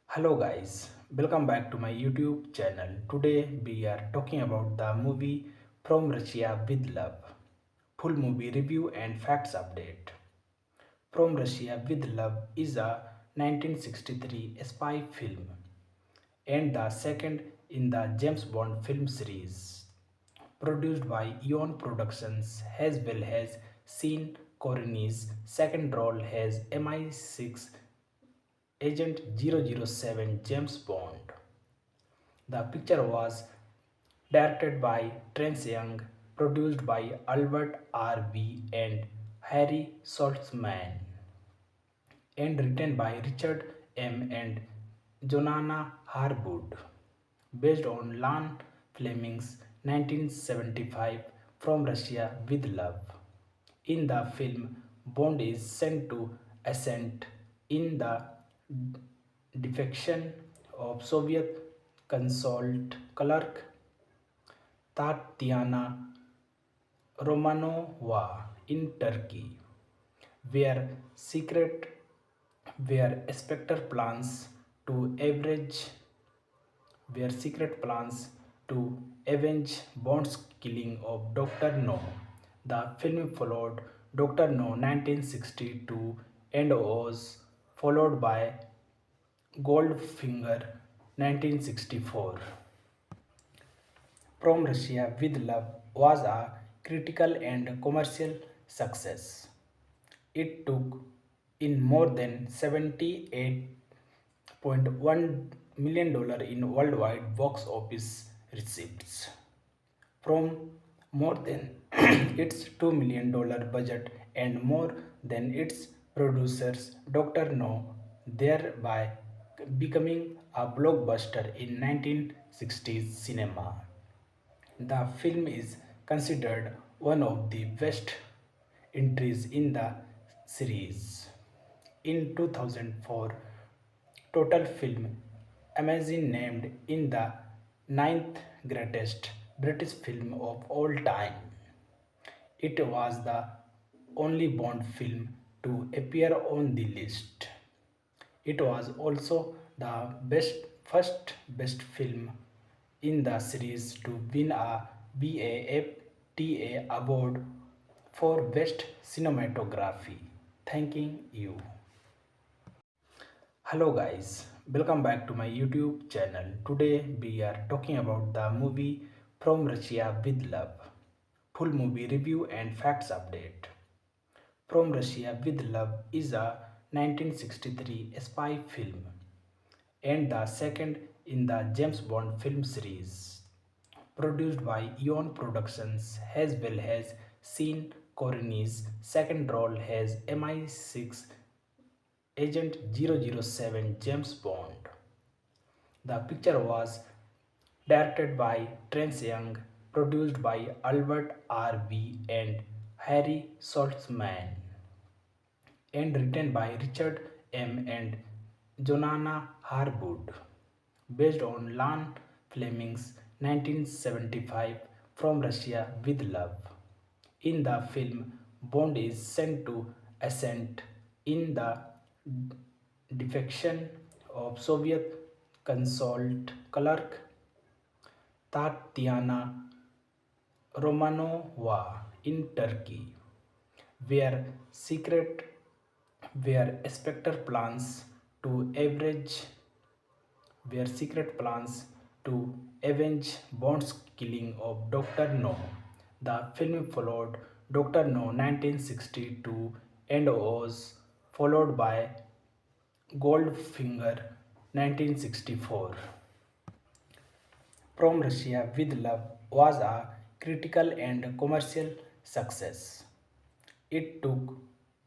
Hello guys, welcome back to my YouTube channel. Today we are talking about the movie From Russia with Love. Full movie review and facts update. From Russia with Love is a 1963 spy film and the second in the James Bond film series. Produced by Eon Productions, as well as Sean Connery's second role as MI6 Agent 007 James Bond. The picture was directed by Terence Young, produced by Albert R.V. and Harry Saltzman, and written by Richard M. and Jonana Harwood, based on Lan Fleming's 1975 From Russia with Love. In the film, Bond is sent to assist in the defection of Soviet consulate clerk Tatiana Romanova in Turkey, where secret where Spectre plans to average where secret plans to avenge Bond's killing of Dr. No. The film followed Dr. No 1962 and was followed by Goldfinger 1964. From Russia with Love was a critical and commercial success. It took in more than $78.1 million in worldwide box office receipts from more than its $2 million budget and more than its producers Dr. No, thereby becoming a blockbuster in 1960s cinema. The film is considered one of the best entries in the series. In 2004, Total Film Amazing named in the ninth greatest British film of all time. It was the only Bond film to appear on the list. It was also the first best film in the series to win a BAFTA award for Best Cinematography. Thanking you. Hello guys, welcome back to my YouTube channel. Today we are talking about the movie From Russia with Love. Full movie review and facts update. From Russia with Love is a 1963 spy film and the second in the James Bond film series. Produced by Eon Productions, as well as Sean Connery's second role as MI6 Agent 007 James Bond. The picture was directed by Terence Young, produced by Albert R.V. and Harry Saltzman, and written by Richard M. and Jonana Harwood, based on Lan Fleming's 1975 From Russia with Love. In the film, Bond is sent to assist in the defection of Soviet consulate clerk Tatiana Romanova in Turkey, where secret where Spectre plans to average where secret plans to avenge Bond's killing of Dr. No. The film followed Dr. No 1962 and was followed by Goldfinger 1964. From Russia with Love was a critical and commercial success. It took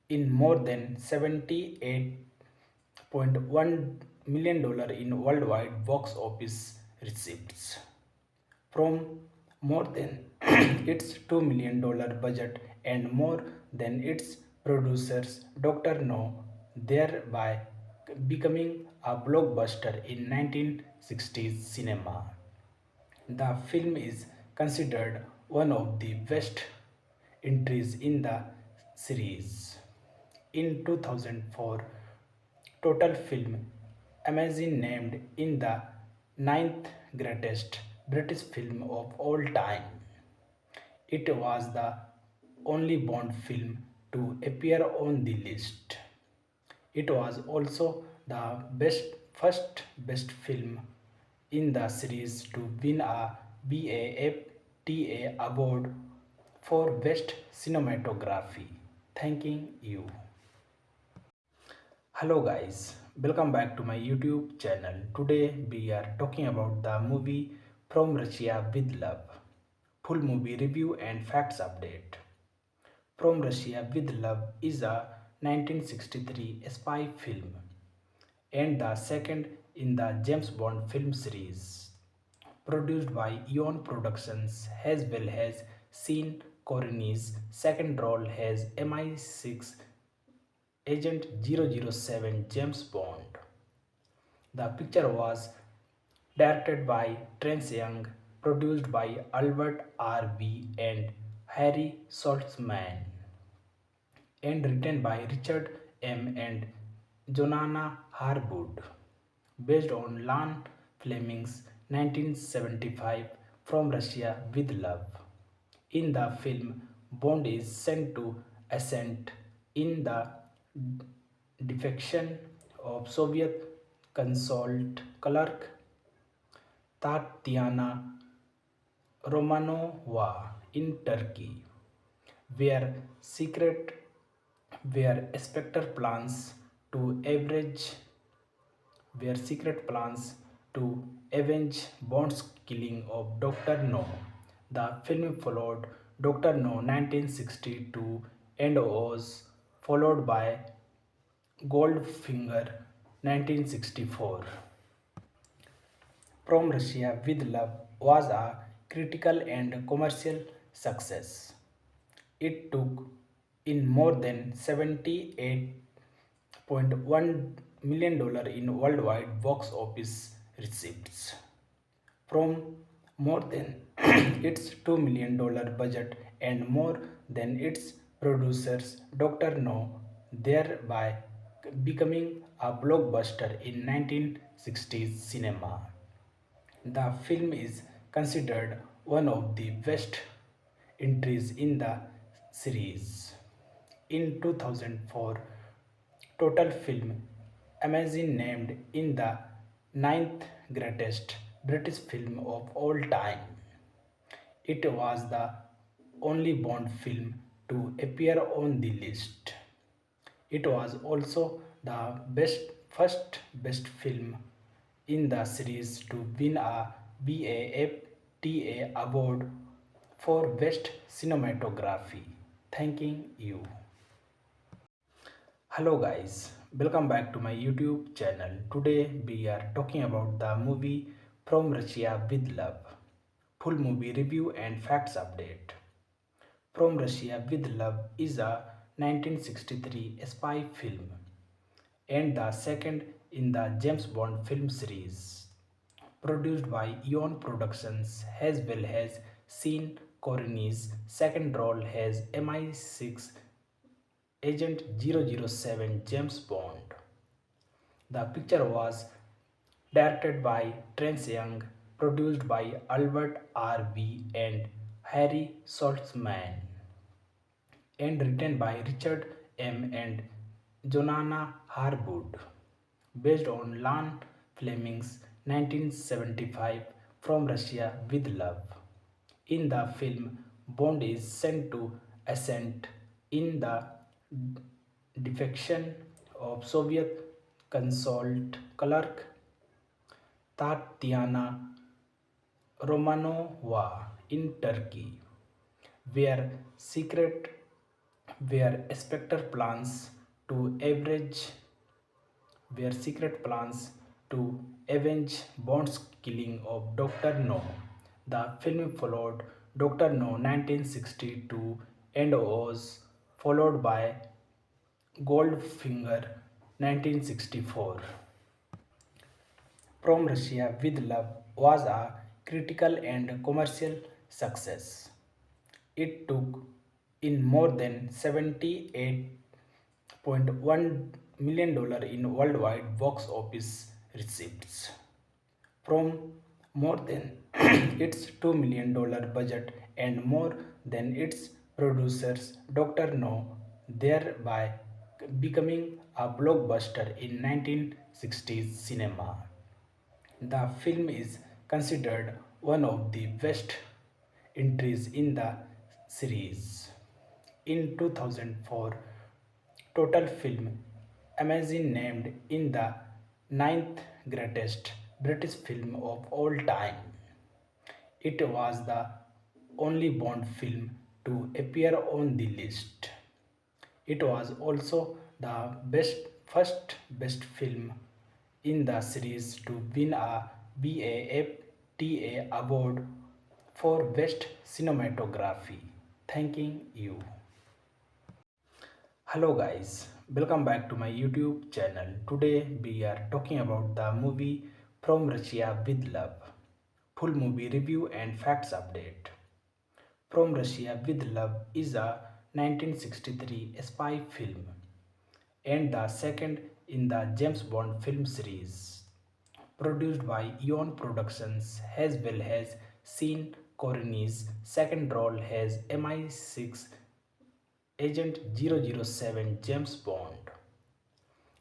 in more than $78.1 million in worldwide box office receipts from more than its $2 million budget and more than its producers Dr. No, thereby becoming a blockbuster in 1960s cinema. The film is considered one of the best entries in the series. In 2004, Total Film Amazing named in the ninth greatest British film of all time. It was the only Bond film to appear on the list. It was also the first best film in the series to win a BAFTA award for Best Cinematography. Thanking you. Hello guys, welcome back to my YouTube channel. Today we are talking about the movie From Russia with Love. Full movie review and facts update. From Russia with Love is a 1963 spy film and the second in the James Bond film series. Produced by Eon Productions as well as Sean Connery's second role as MI6 Agent 007 James Bond. The picture was directed by Terence Young, produced by Albert R.V. and Harry Saltzman, and written by Richard M. and Jonah Harwood, based on Ian Fleming's 1975 From Russia with Love. In the film, Bond is sent to assist in the defection of Soviet consulate clerk Tatiana Romanova in Turkey, where secret where Spectre plans to average where secret plans to avenge Bond's killing of Dr. No. The film followed Dr. No 1962 and was followed by Goldfinger 1964. From Russia with Love was a critical and commercial success. It took in more than $78.1 million in worldwide box office receipts from more than its $2 million budget and more than its producers Dr. No, thereby becoming a blockbuster in 1960s cinema. The film is considered one of the best entries in the series. In 2004, Total Film Amazing named in the ninth greatest British film of all time. It was the only Bond film to appear on the list. It was also the first best film in the series to win a BAFTA award for Best Cinematography. Thanking you. Hello guys, welcome back to my YouTube channel. Today we are talking about the movie From Russia with Love. Full movie review and facts update. From Russia with Love is a 1963 spy film and the second in the James Bond film series. Produced by Eon Productions as well as Sean Connery's second role as MI6 Agent 007 James Bond. The picture was directed by Terence Young, produced by Albert R.V. and Harry Saltzman, and written by Richard M. and Jonah Harwood, based on Ian Fleming's 1975 From Russia with Love. In the film, Bond is sent to assist in the defection of Soviet consulate clerk Tatiana Romanova in Turkey, where secret where Spectre plans to average where secret plans to avenge Bond's killing of Dr. No. The film followed Dr. No 1962 and was followed by Goldfinger 1964. From Russia with Love was a critical and commercial success. It took in more than $78.1 million in worldwide box office receipts from more than its $2 million budget and more than its producers Dr. No, thereby becoming a blockbuster in 1960s cinema. The film is considered one of the best entries in the series. In 2004, Total Film Amazon named in the ninth greatest British film of all time. It was the only Bond film to appear on the list. It was also the first best film in the series to win a BAFTA award for Best Cinematography. Thanking you. Hello guys, welcome back to my YouTube channel. Today we are talking about the movie From Russia with Love. Full movie review and facts update. From Russia with Love is a 1963 spy film and the second in the James Bond film series. Produced by Eon Productions as well as Sean Connery's second role as MI6 Agent 007 James Bond.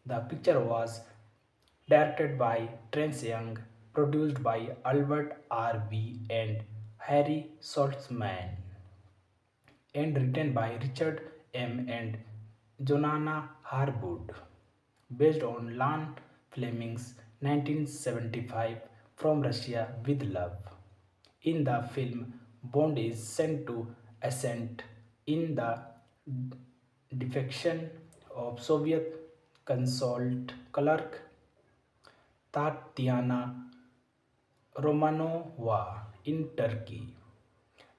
The picture was directed by Terence Young, produced by Albert R.B. and Harry Saltzman, and written by Richard M. and Jonana Harwood, based on Ian Fleming's 1975 From Russia with Love. In the film, Bond is sent to assist in the defection of Soviet consulate clerk Tatiana Romanova in Turkey,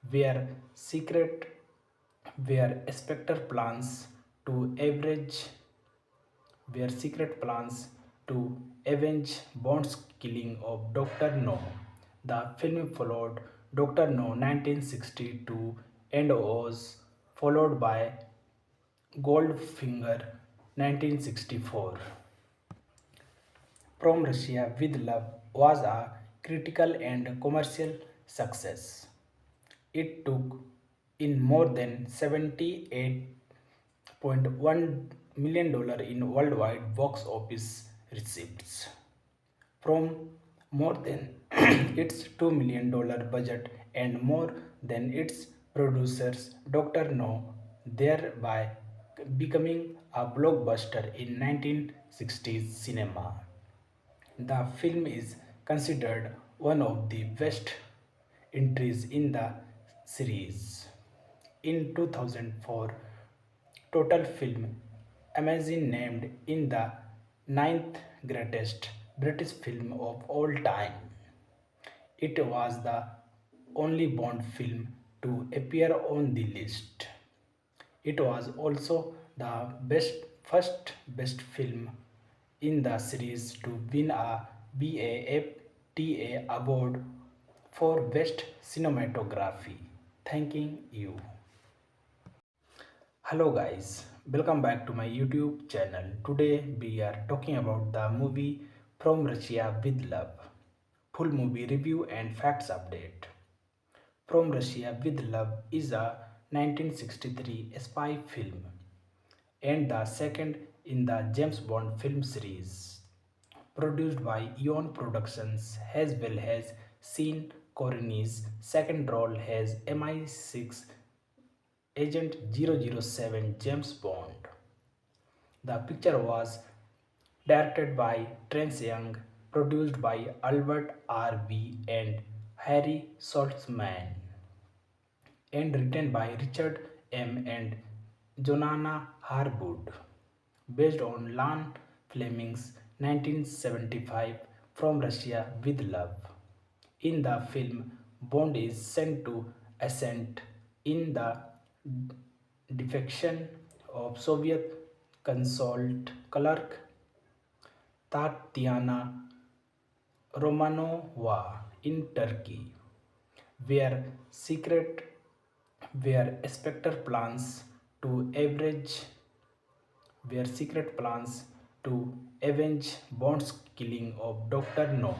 where secret where Spectre plans to average where secret plans to avenge Bond's killing of Dr. No. The film followed Dr. No 1962 and was followed by Goldfinger 1964. From Russia with Love was a critical and commercial success. It took in more than $78.1 million in worldwide box office receipts from more than its $2 million budget and more than its producers Dr. No, thereby becoming a blockbuster in 1960s cinema. The film is considered one of the best entries in the series. In 2004, Total Film Amazon named in the ninth greatest British film of all time. It was the only Bond film to appear on the list. It was also the first best film in the series to win a BAFTA award for Best Cinematography. Thanking you. Hello guys, welcome back to my YouTube channel. Today we are talking about the movie From Russia with Love. Full movie review and facts update. From Russia with Love is a 1963 spy film and the second in the James Bond film series. Produced by Eon Productions as well as Sean Connery's second role as MI6 Agent 007 James Bond. The picture was directed by Terence Young, produced by Albert R.B. and Harry Saltzman, and written by Richard M. and Jonana Harwood, based on Ian Fleming's 1975 From Russia with Love. In the film, Bond is sent to assist in the defection of Soviet consulate clerk Tatiana Romanova in Turkey, where secret where Spectre plans to average where secret plans to avenge Bond's killing of Dr. No.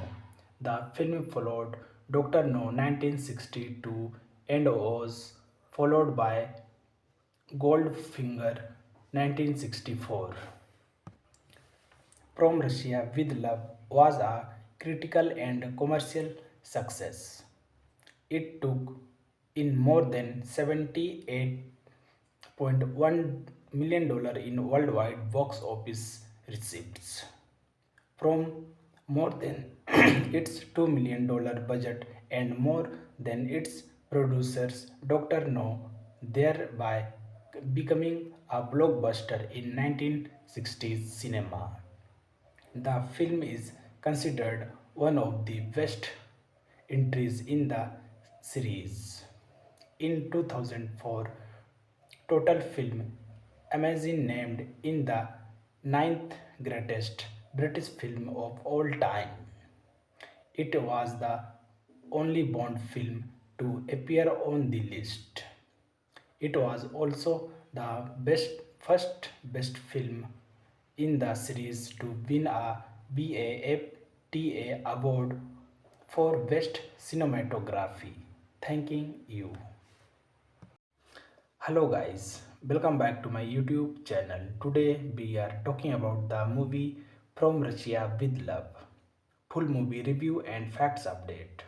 The film followed Dr. No 1962 and was followed by Goldfinger 1964. From Russia with Love was a critical and commercial success. It took in more than $78.1 million in worldwide box office receipts from more than its $2 million budget and more than its producers Dr. No, thereby becoming a blockbuster in 1960s cinema. The film is considered one of the best entries in the series. In 2004, Total Film Amazon named in the ninth greatest British film of all time. It was the only Bond film to appear on the list. It was also the first best film in the series to win a BAFTA award for Best Cinematography. Thanking you. Hello guys, welcome back to my YouTube channel. Today we are talking about the movie From Russia with Love. Full movie review and facts update.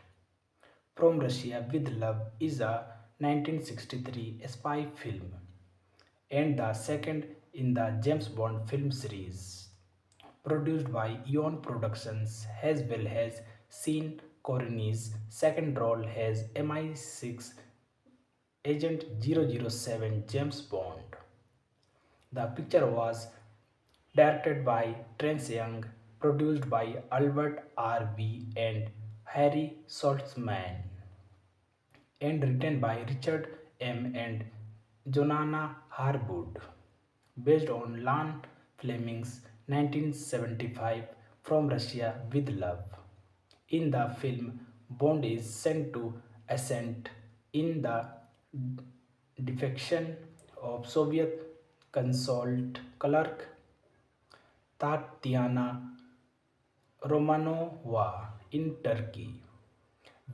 From Russia with Love is a 1963 spy film and the second in the James Bond film series. Produced by Eon Productions as well as Sean Connery's second role as MI6 Agent 007 James Bond. The picture was directed by Terence Young, produced by Albert R.V. and Harry Saltzman, and written by Richard M. and Joanna Harwood, based on Ian Fleming's 1975 From Russia with Love. In the film, Bond is sent to assist in the defection of Soviet consulate clerk Tatiana Romanova in Turkey,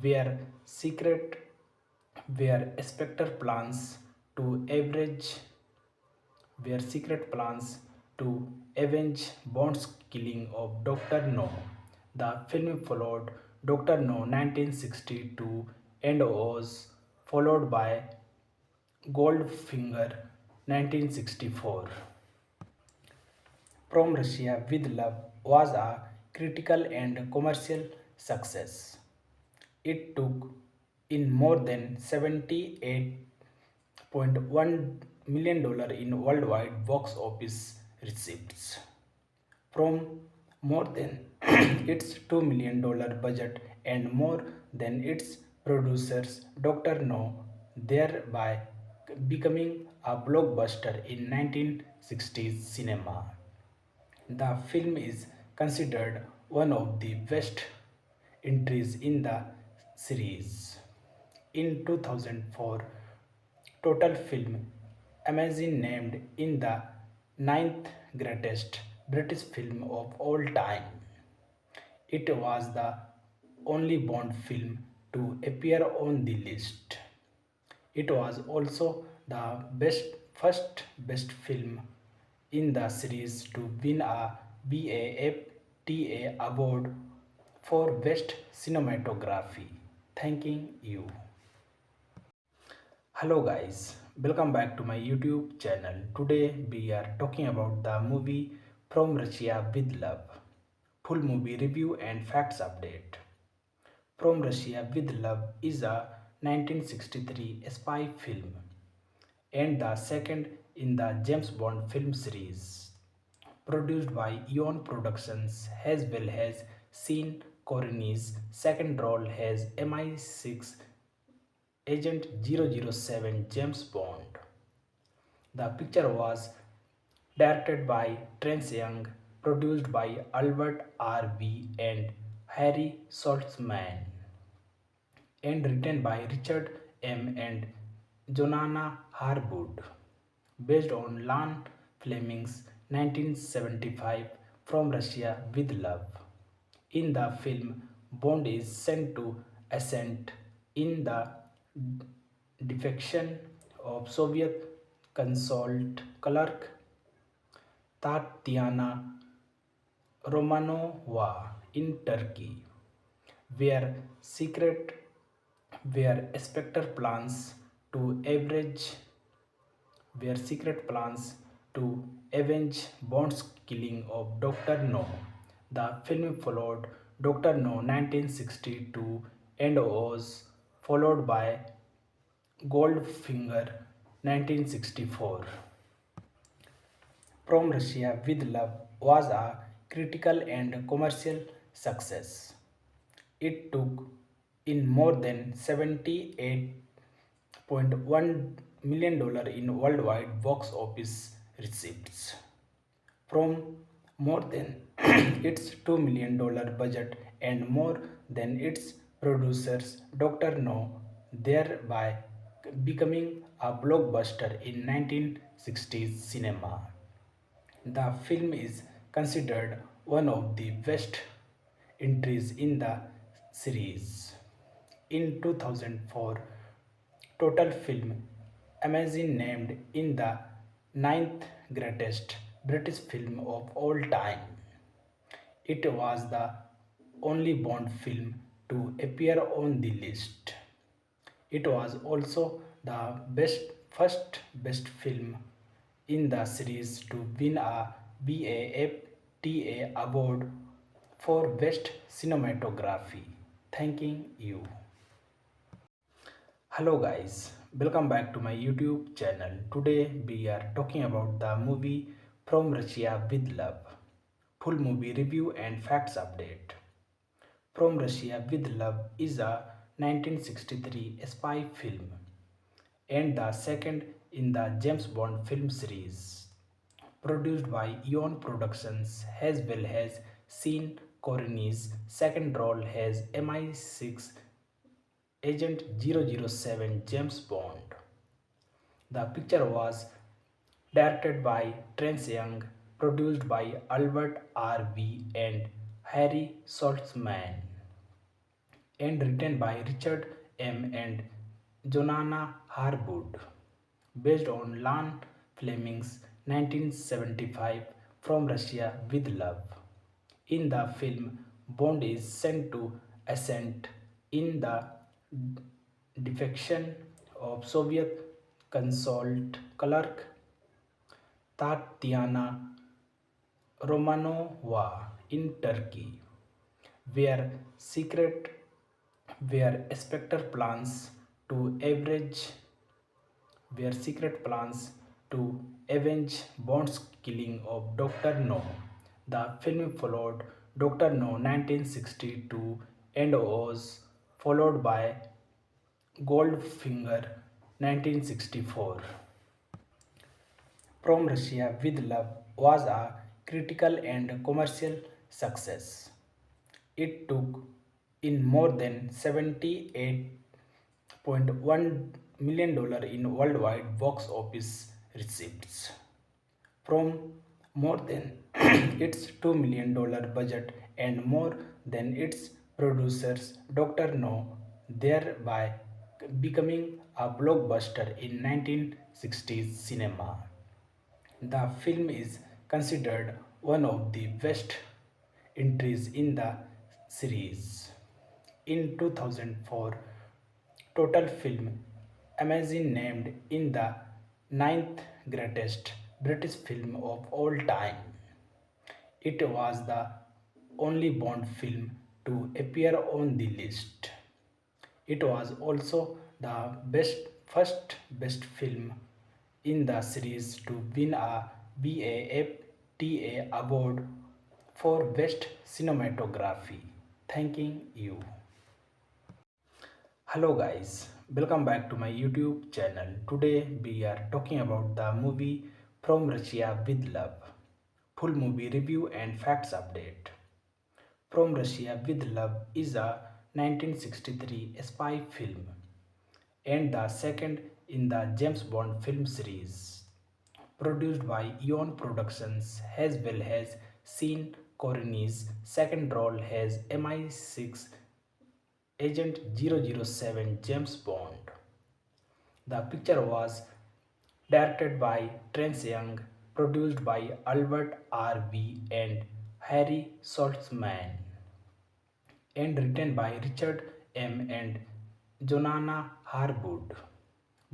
where secret where Spectre plans to average where secret plans to avenge Bond's killing of Dr. No. The film followed Dr. No 1962 and was followed by Goldfinger 1964. From Russia with Love was a critical and commercial success. It took in more than $78.1 million in worldwide box office receipts from more than its $2 million budget and more than its producers Dr. No, thereby becoming a blockbuster in 1960s cinema. The film is considered one of the best entries in the series. In 2004, Total Film Amazon named in the ninth greatest British film of all time. It was the only Bond film to appear on the list. It was also the first best film in the series to win a BAFTA award for Best Cinematography. Thanking you. Hello guys, welcome back to my YouTube channel. Today we are talking about the movie From Russia with Love. Full movie review and facts update. From Russia with Love is a 1963 spy film and the second in the James Bond film series. Produced by Eon Productions as well as Sean Connery's second role as MI6 Agent 007 James Bond. The picture was directed by Terence Young, produced by Albert R.V. and Harry Saltzman, and written by Richard M. and Joanna Harwood, based on Ian Fleming's 1975 From Russia with Love. In the film, Bond is sent to assist in the defection of Soviet consulate clerk Tatiana Romanova in Turkey, where secret where Spectre plans to average where secret plans to avenge Bond's killing of Dr. No. The film followed Dr. No 1962 and was followed by Goldfinger 1964. From Russia with Love was a critical and commercial success. It took in more than $78.1 million in worldwide box office receipts from more than its $2 million budget and more than its producers Dr. No, thereby becoming a blockbuster in 1960s cinema. The film is considered one of the best entries in the series. In 2004, Total Film Amazon named in the ninth greatest British film of all time. It was the only Bond film to appear on the list. It was also the first best film in the series to win a BAFTA award for best cinematography. Thanking you. Hello guys, welcome back to my YouTube channel. Today we are talking about the movie From Russia with Love. Full movie review and facts update. From Russia with Love is a 1963 spy film and the second in the James Bond film series. Produced by Eon Productions as well as Sean Connery's second role as MI6 Agent 007 James Bond. The picture was directed by Terence Young, produced by Albert R.V. and Harry Saltzman, and written by Richard M. and Jonah Harwood, based on Ian Fleming's 1975 From Russia with Love. In the film, Bond is sent to assist in the defection of Soviet consulate clerk Tatiana Romanova in Turkey, where secret where Spectre plans to average where secret plans to avenge Bond's killing of Dr. No. The film followed Dr. No 1962 and was followed by Goldfinger 1964. From Russia with Love was a critical and commercial success. It took in more than $78.1 million in worldwide box office receipts from more than its $2 million budget and more than its producers Dr. No, thereby becoming a blockbuster in 1960s cinema. The film is considered one of the best entries in the series. In 2004, Total Film Amazon named in the ninth greatest British film of all time. It was the only Bond film to appear on the list. It was also the first best film in the series to win a BAFTA award for best cinematography. Thanking you. Hello guys, welcome back to my YouTube channel. Today we are talking about the movie From Russia with Love. Full movie review and facts update. From Russia with Love is a 1963 spy film and the second in the James Bond film series. Produced by Eon Productions as well as Sean Connery's second role as MI6 Agent 007 James Bond. The picture was directed by Terence Young, produced by Albert R.V. and Harry Saltzman, and written by Richard M. and Jonana Harwood,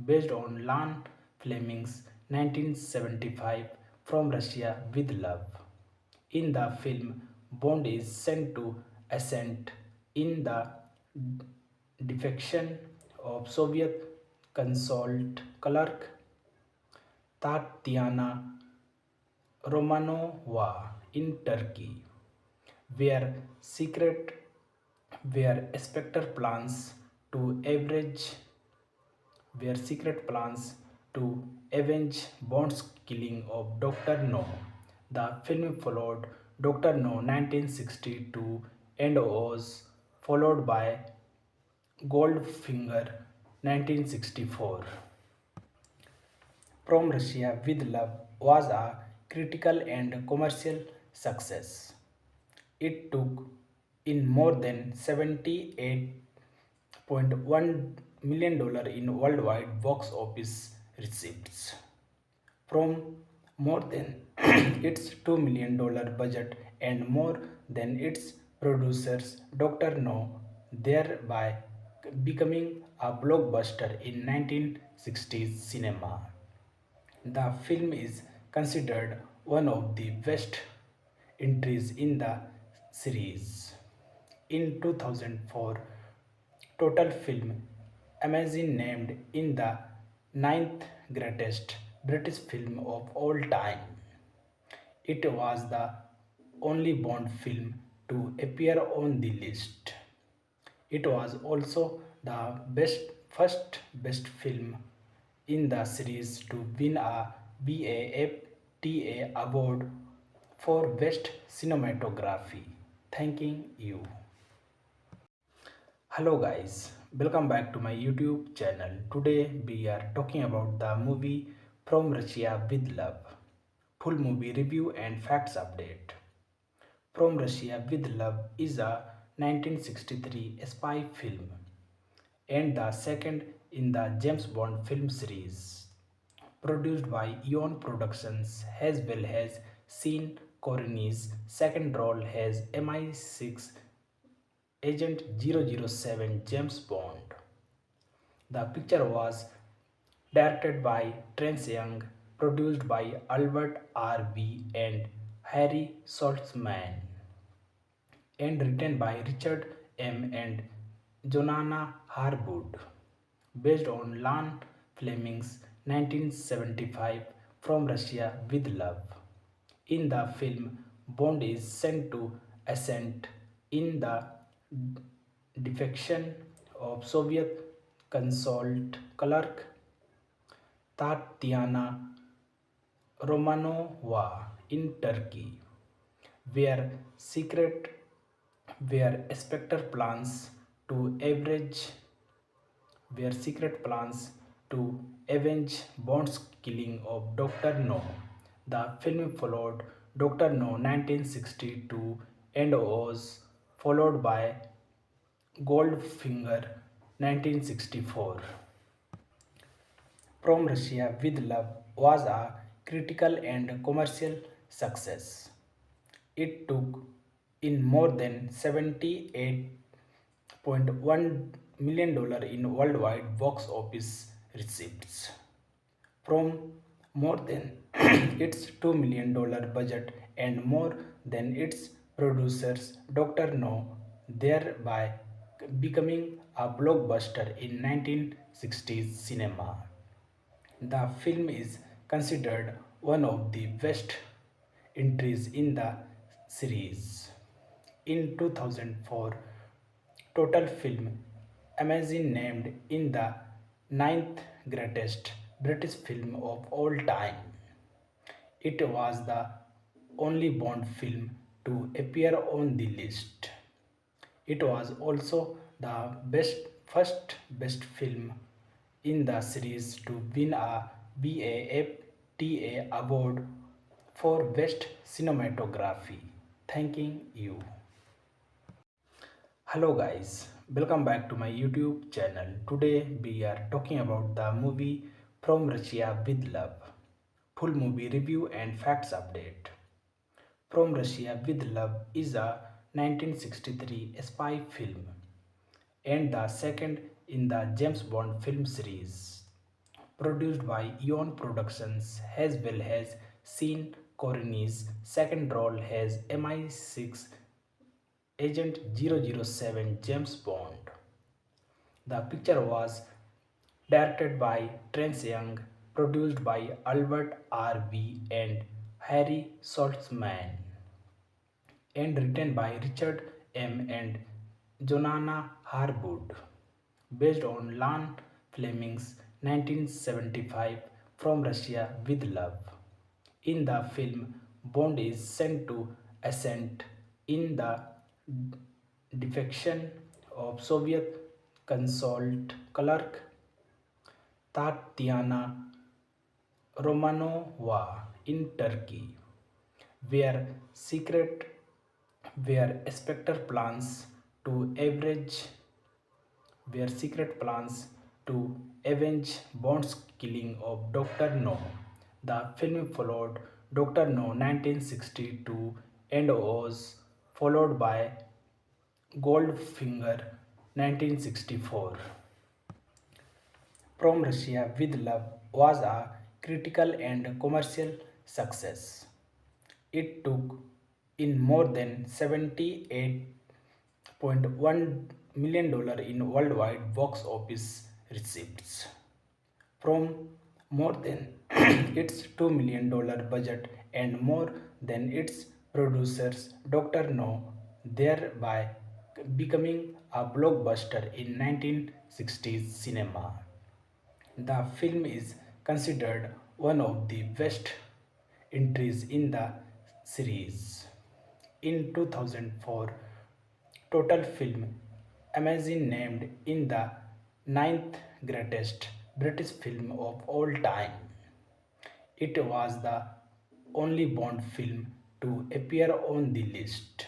based on Lan Fleming's 1975 From Russia with Love. In the film, Bond is sent to assist in the defection of Soviet consulate clerk Tatiana Romanova in Turkey, where secret where Spectre plans to average where secret plans to avenge Bond's killing of Dr. No. The film followed Dr. No 1962 and was followed by Goldfinger 1964. From Russia with Love was a critical and commercial success. It took in more than $78.1 million in worldwide box office receipts from more than its $2 million budget and more than its producers Dr. No, thereby becoming a blockbuster in 1960s cinema. The film is considered one of the best entries in the series. In 2004, Total Film Amazon named in the ninth greatest British film of all time. It was the only Bond film to appear on the list. It was also the first best film in the series to win a BAFTA award for Best Cinematography. Thanking you. Hello guys, welcome back to my YouTube channel. Today we are talking about the movie From Russia with Love. Full movie review and facts update. From Russia with Love is a 1963 spy film and the second in the James Bond film series. Produced by Eon Productions as well as Sean Connery's second role as MI6 Agent 007 James Bond. The picture was directed by Terence Young, produced by Albert R.V. and Harry Saltzman, and written by Richard M. and Jonana Harwood, based on Lan Fleming's 1975 From Russia with Love. In the film, Bond is sent to assist in the defection of Soviet consulate clerk Tatiana Romanova in Turkey, where secret where Spectre plans to average where secret plans to avenge Bond's killing of Dr. No. The film followed Dr. No 1962 and was followed by Goldfinger 1964. From Russia with Love was a critical and commercial success. It took in more than $78.1 million in worldwide box office receipts from more than its $2 million budget and more than its producers Dr. No, thereby becoming a blockbuster in 1960s cinema. The film is considered one of the best entries in the series. In 2004, Total Film Amazon named in the ninth greatest British film of all time. It was the only Bond film to appear on the list. It was also the first best film in the series to win a BAFTA award for Best Cinematography. Thanking you. Hello guys, welcome back to my YouTube channel. Today we are talking about the movie From Russia with Love. Full movie review and facts update. From Russia with Love is a 1963 spy film and the second in the James Bond film series. Produced by Eon Productions as well as Sean Connery's second role as MI6 Agent 007 James Bond. The picture was directed by Terence Young, produced by Albert R.V. and Harry Saltzman, and written by Richard M. and Jonana Harwood, based on Lan Fleming's 1975 From Russia with Love. In the film, Bond is sent to assist in the defection of Soviet consulate clerk Tatiana Romanova in Turkey, where secret where Spectre plans to average where secret plans to avenge Bond's killing of Dr. No. The film followed Dr. No 1962 and was followed by Goldfinger 1964. From Russia with Love was a critical and commercial success. It took in more than $78.1 million in worldwide box office receipts from more than its $2 million budget and more than its producers Dr. No, thereby becoming a blockbuster in 1960s cinema. The film is considered one of the best entries in the series. In 2004, Total Film Amazing named in the ninth greatest British film of all time. It was the only Bond film to appear on the list.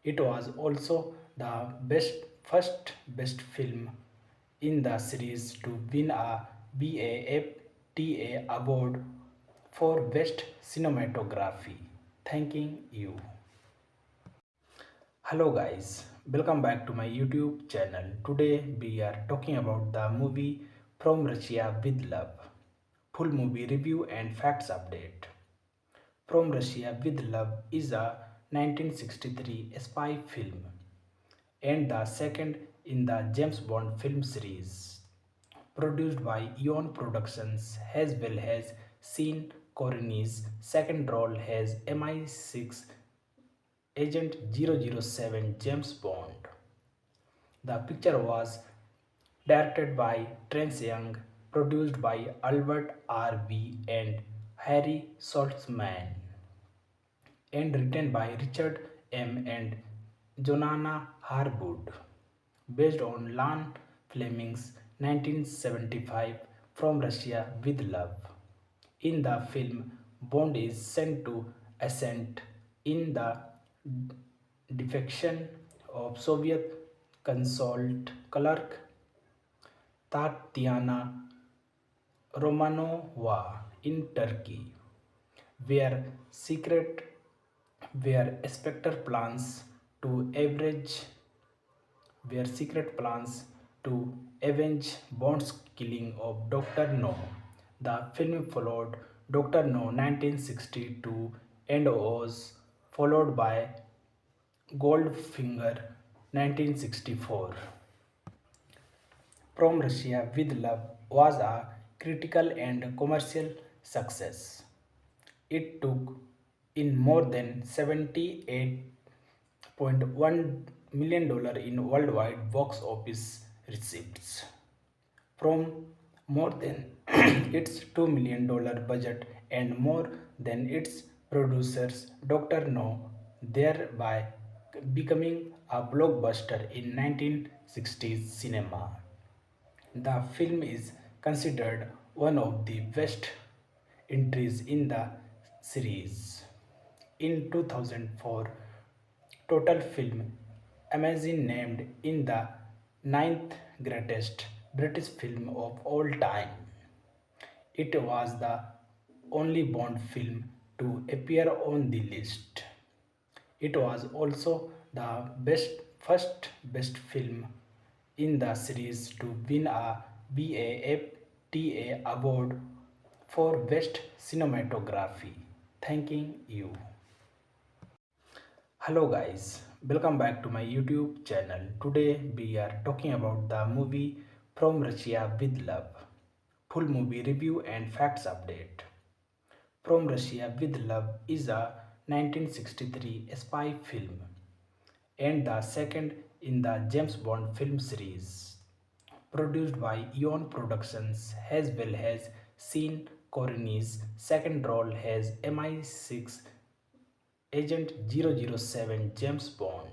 It was also the first best film in the series to win a BAFTA award for Best Cinematography. Thanking you. Hello guys, welcome back to my YouTube channel. Today we are talking about the movie From Russia with Love. Full movie review and facts update. From Russia with Love is a 1963 spy film and the second in the James Bond film series. Produced by Eon Productions as well as Sean Connery's second role as MI6 Agent 007 James Bond. The picture was directed by Terence Young, produced by Albert R.V. and Harry Saltzman, and written by Richard M. and Jonana Harwood, based on Lan Fleming's 1975 From Russia with Love. In the film, Bond is sent to assist in the defection of Soviet consulate clerk Tatiana Romanova in Turkey, where secret where Spectre plans to average where secret plans to avenge Bond's killing of Dr. No. The film followed Dr. No 1962 and was followed by Goldfinger 1964. From Russia with Love was a critical and commercial success. It took in more than $78.1 million in worldwide box office receipts from more than its $2 million budget and more than its producers Dr. No, thereby becoming a blockbuster in 1960s cinema. The film is considered one of the best entries in the series. In 2004, Total Film Amazing named in the ninth greatest British film of all time. It was the only Bond film to appear on the list. It was also the best first best film in the series to win a BAFTA award for best cinematography. Thanking you. Hello guys, welcome back to my YouTube channel. Today we are talking about the movie From Russia with Love. Full movie review and facts update. From Russia with Love is a 1963 spy film and the second in the James Bond film series. Produced by Eon Productions as well as Sean Connery's second role as MI6 Agent 007 James Bond.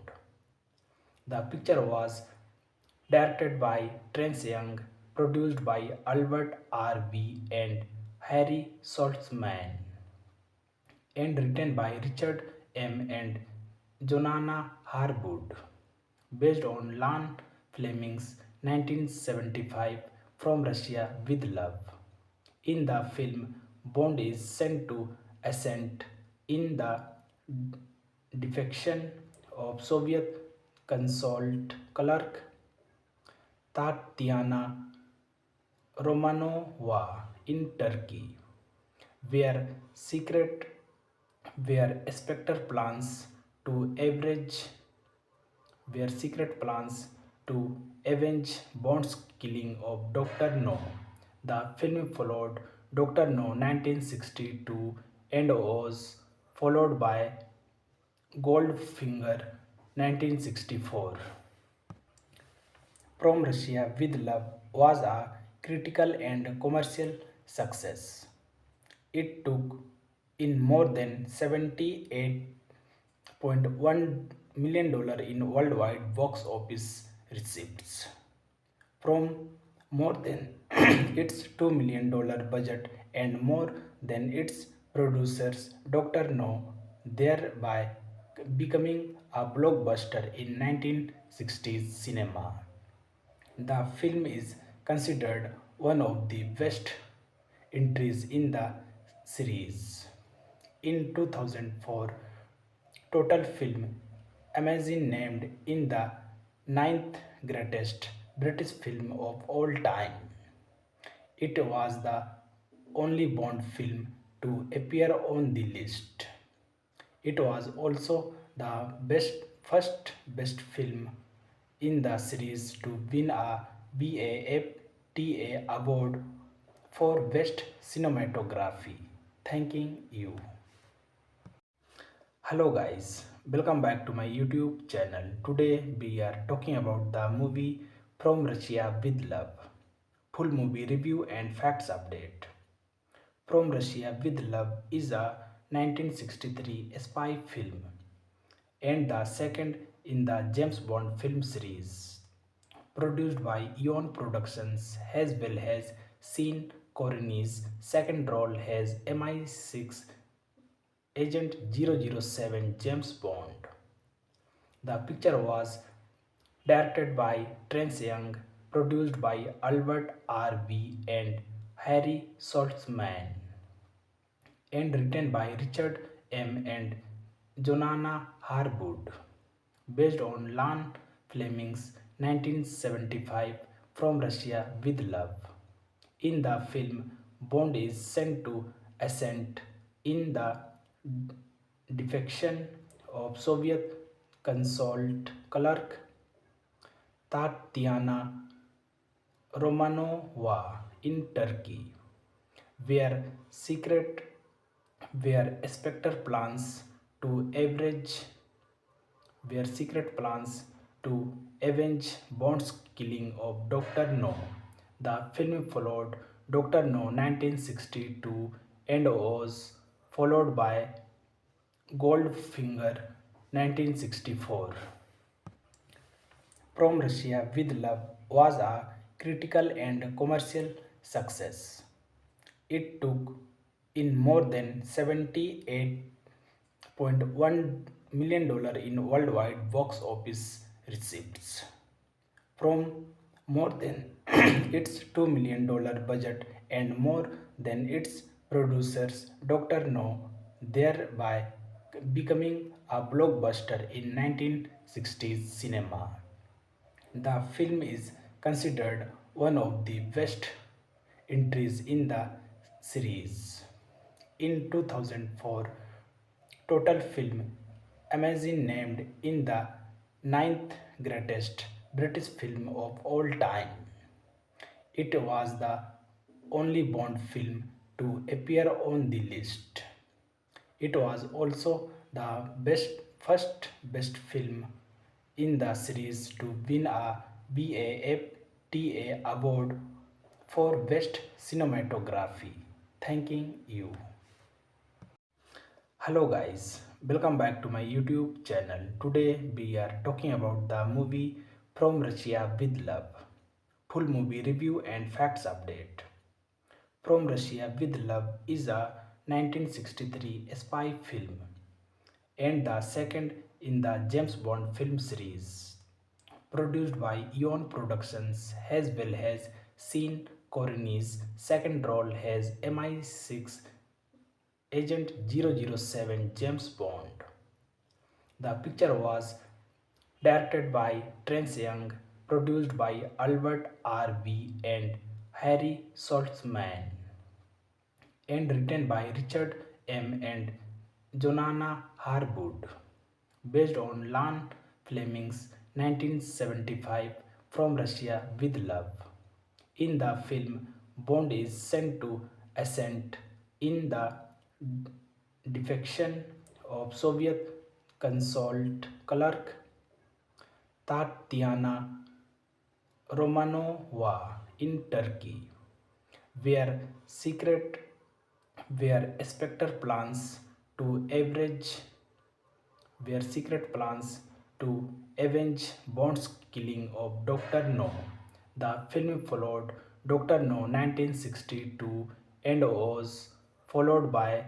The picture was directed by Terence Young, produced by Albert R.V. and Harry Saltzman, and written by Richard M. and Jonah Harwood, based on Ian Fleming's 1975 From Russia with Love. In the film, Bond is sent to assist in the defection of Soviet consulate clerk Tatiana Romanova in Turkey, where secret where Spectre plans to average where secret plans to avenge Bond's killing of Dr. No. The film followed Dr. No 1962 and was followed by Goldfinger 1964. From Russia with Love was a critical and commercial success. It took in more than $78.1 million in worldwide box office receipts from more than its $2 million budget and more than its producers Dr. No, thereby becoming a blockbuster in 1960s cinema. The film is considered one of the best entries in the series. In 2004, Total Film Amazing named in the ninth greatest British film of all time. It was the only Bond film to appear on the list. It was also the first best film in the series to win a BAFTA award for best cinematography. Thanking you. Hello guys, welcome back to my YouTube channel. Today we are talking about the movie From Russia with Love. Full movie review and facts update. From Russia with Love is a 1963 spy film and the second in the James Bond film series. Produced by Eon Productions as well as Sean Connery's second role as MI6 Agent 007 James Bond. The picture was directed by Terence Young, produced by Albert R.V. and Harry Saltzman, and written by Richard M. and Jonah Harwood, based on Ian Fleming's 1975 From Russia with Love. In the film, Bond is sent to assist in the defection of Soviet consulate clerk Tatiana Romanova in Turkey, where secret where Spectre plans to average where secret plans to avenge Bond's killing of Dr. No. The film followed Dr. No 1962 and was followed by Goldfinger 1964. From Russia with Love was a critical and commercial success. It took in more than $78.1 million in worldwide box office receipts from more than its $2 million budget and more than its producers Dr. No, thereby becoming a blockbuster in 1960 1960s cinema. The film is considered one of the best entries in the series. In 2004, Total Film Amazon named in the ninth greatest British film of all time. It was the only Bond film to appear on the list. It was also the first best film in the series to win a BAFTA award for best cinematography. Thanking you. Hello guys, welcome back to my YouTube channel. Today we are talking about the movie From Russia with Love. Full movie review and facts update. From Russia with Love is a 1963 spy film and the second in the James Bond film series. Produced by Eon Productions as well as Sean Connery's second role as MI6 Agent 007 James Bond. The picture was directed by Terence Young, produced by Albert R.V. and Harry Saltzman, and written by Richard M. and Joanna Harwood, based on Ian Fleming's 1975 From Russia with Love. In the film, Bond is sent to assist in the defection of Soviet consulate clerk Tatiana Romanova in Turkey, where secret where Spectre plans to average where secret plans to avenge Bond's killing of Dr. No. The film followed Dr. No 1962 and was followed by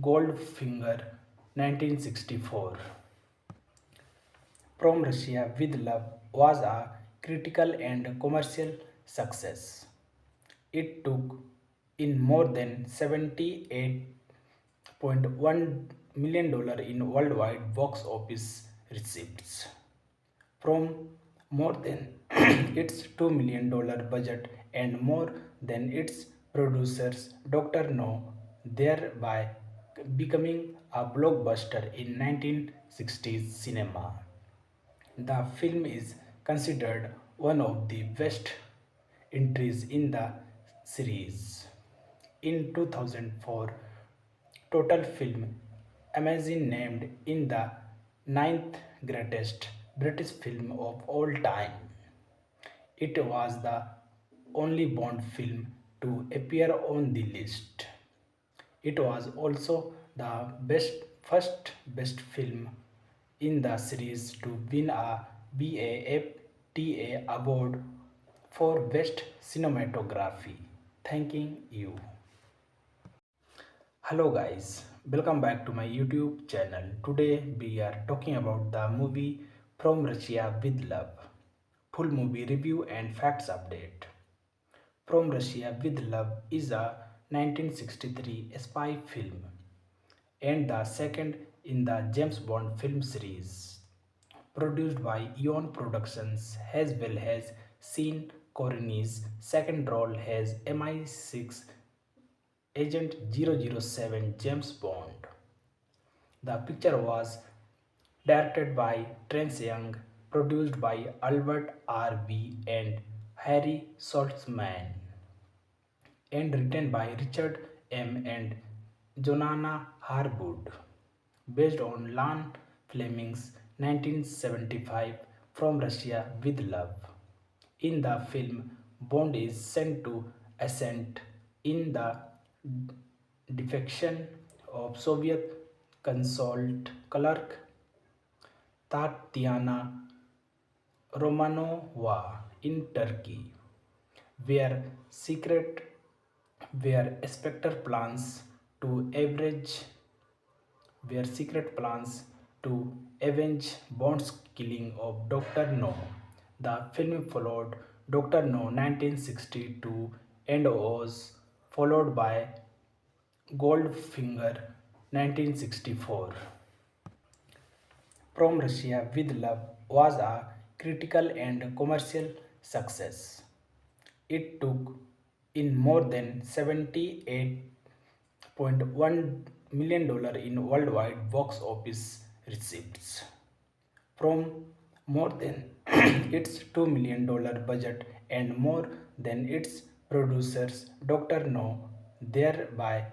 Goldfinger 1964. From Russia with Love was a critical and commercial success. It took in more than $78.1 million in worldwide box office receipts from more than its $2 million budget and more than its producers Dr. No, thereby becoming a blockbuster in 1960s cinema. The film is considered one of the best entries in the series. In 2004, Total Film Amazon named in the ninth greatest British film of all time. It was the only Bond film to appear on the list. It was also the first best film in the series to win a BAFTA award for best cinematography. Thanking you. Hello guys, welcome back to my YouTube channel. Today we are talking about the movie From Russia with Love. Full movie review and facts update. From Russia with Love is a 1963 spy film and the second in the James Bond film series. Produced by Eon Productions as well as Sean Connery's second role as MI6 Agent 007 James Bond. The picture was directed by Terence Young, produced by Albert R.V. and Harry Saltzman, and written by Richard M. and Joanna Harwood, based on Ian Fleming's 1975 From Russia with Love. In the film, Bond is sent to assist in the defection of Soviet consulate clerk Tatiana Romanova in Turkey, where Spectre plans to average where secret plans to avenge Bond's killing of Dr. No. The film followed Dr. No 1962 and was followed by Goldfinger 1964. From Russia with Love was a critical and commercial success. It took in more than $78.1 million in worldwide box office receipts from more than its $2 million budget and more than its producers Dr. No, thereby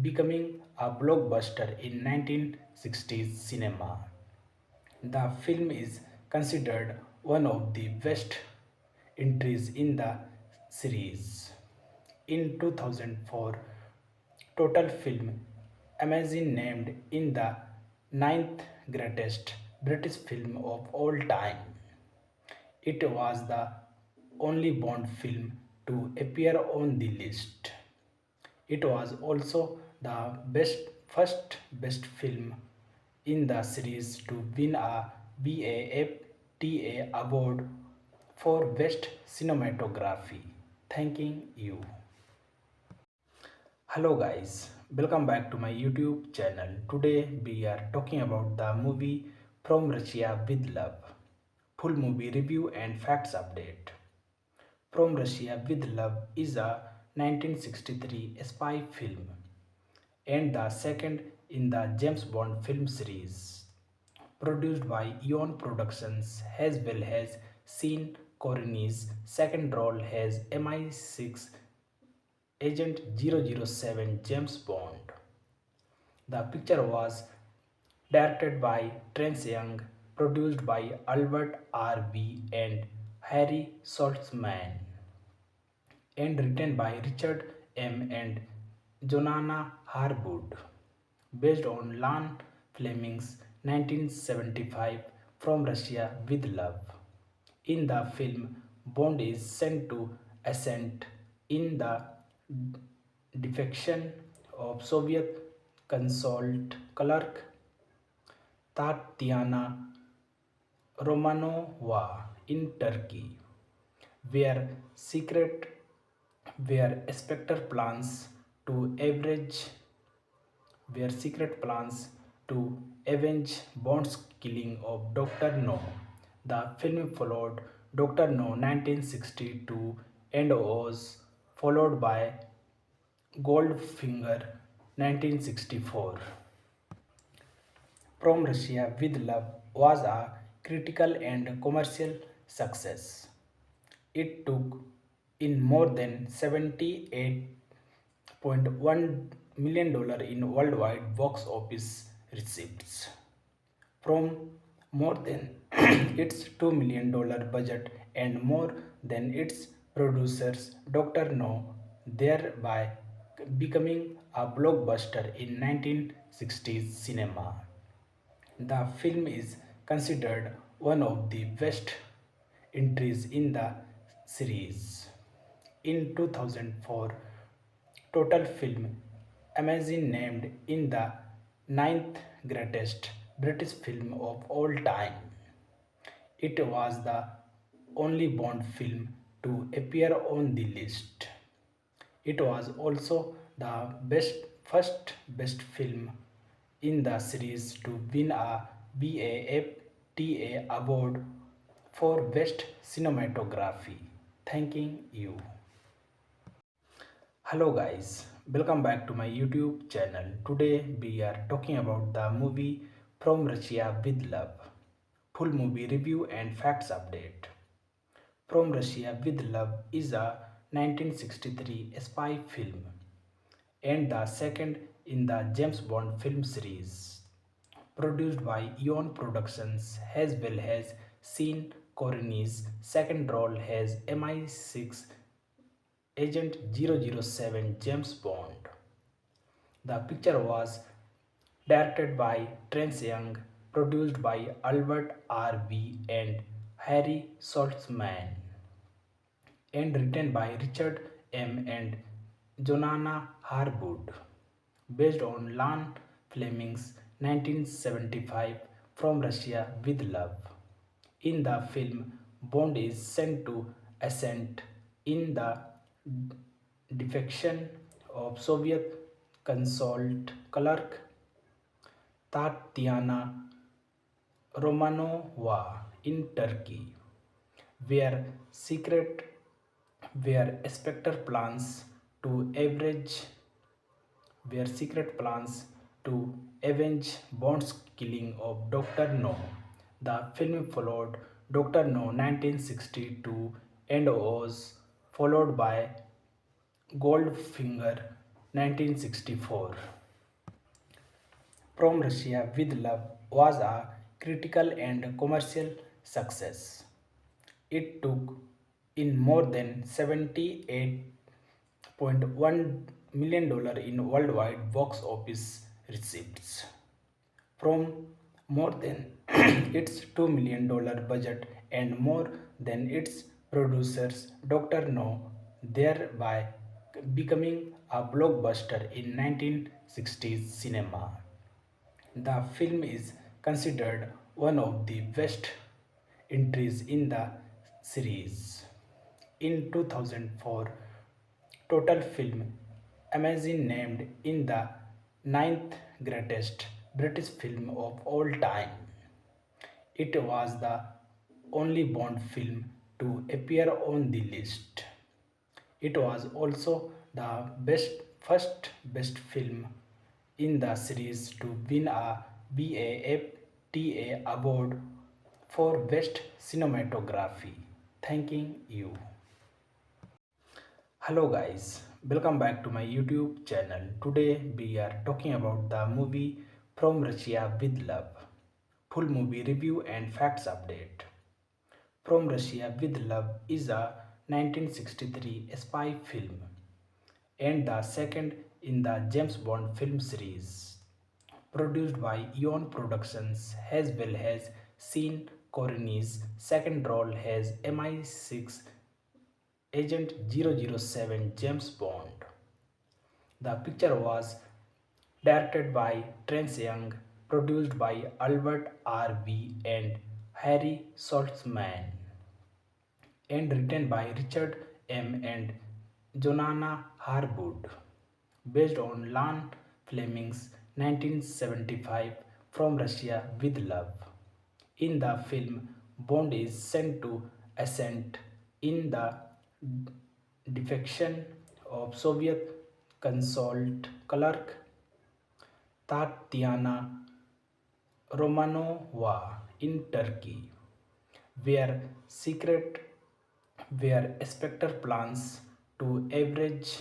becoming a blockbuster in 1960s cinema. The film is considered one of the best entries in the series. In 2004, Total Film Amazon named in the ninth greatest British film of all time. It was the only Bond film to appear on the list. It was also the first best film in the series to win a BAFTA award for Best Cinematography. Thanking you. Hello guys, welcome back to my YouTube channel. Today we are talking about the movie From Russia with Love. Full movie review and facts update. From Russia with Love is a 1963 spy film and the second in the James Bond film series. Produced by Eon Productions as well as Sean Connery's second role as MI6 Agent 007 James Bond. The picture was directed by Terence Young, produced by Albert R.V. and Harry Saltzman, and written by Richard M. and Jonana Harwood, based on Ian Fleming's 1975 From Russia with Love. In the film, Bond is sent to assist in the defection of Soviet consulate clerk Tatiana Romanova in Turkey, where secret where Spectre plans to average where secret plans to avenge Bond's killing of Dr. No. The film followed Dr. No 1962 and was followed by Goldfinger 1964. From Russia with Love was a critical and commercial success. It took in more than $78.1 million in worldwide box office receipts from more than its $2 million budget and more than its producers Dr. No, thereby becoming a blockbuster in 1960s cinema. The film is considered one of the best entries in the series. In 2004, Total Film Amazon named in the ninth greatest British film of all time. It was the only Bond film to appear on the list. It was also the first best film in the series to win a BAFTA award for Best Cinematography. Thanking you. Hello guys, welcome back to my YouTube channel. Today we are talking about the movie From Russia with Love. Full movie review and facts update. From Russia with Love is a 1963 spy film and the second in the James Bond film series. Produced by Eon Productions as well as Sean Connery's second role as MI6 Agent 007 James Bond. The picture was directed by Terence Young, produced by Albert R.V. and Harry Saltzman, and written by Richard M. and Jonana Harwood, based on Ian Fleming's 1975 From Russia with Love. In the film, Bond is sent to assist in the defection of Soviet consulate clerk Tatiana Romanova in Turkey, where secret where Spectre plans to average where secret plans to avenge Bond's killing of Dr. No. The film followed Dr. No 1962 and was followed by Goldfinger 1964. From Russia with Love was a critical and commercial success. It took in more than $78.1 million in worldwide box office receipts from more than its $2 million budget and more than its producers Dr. No, thereby becoming a blockbuster in 1960s cinema. The film is considered one of the best entries in the series. In 2004, Total Film Amazon named in the ninth greatest British film of all time. It was the only Bond film to appear on the list. It was also the first best film in the series to win a BAFTA award for best cinematography. Thanking you. Hello guys, welcome back to my YouTube channel. Today we are talking about the movie From Russia with Love. Full movie review and facts update. From Russia with Love is a 1963 spy film and the second in the James Bond film series. Produced by Eon Productions as well as Sean Connery's second role as MI6 Agent 007 James Bond. The picture was directed by Terence Young, produced by Albert R.V. and Harry Saltzman, and written by Richard M. and Jonah Harwood, based on Ian Fleming's 1975 From Russia with Love. In the film, Bond is sent to assist in the defection of Soviet consulate clerk Tatiana Romanova in Turkey, where secret where Spectre plans to average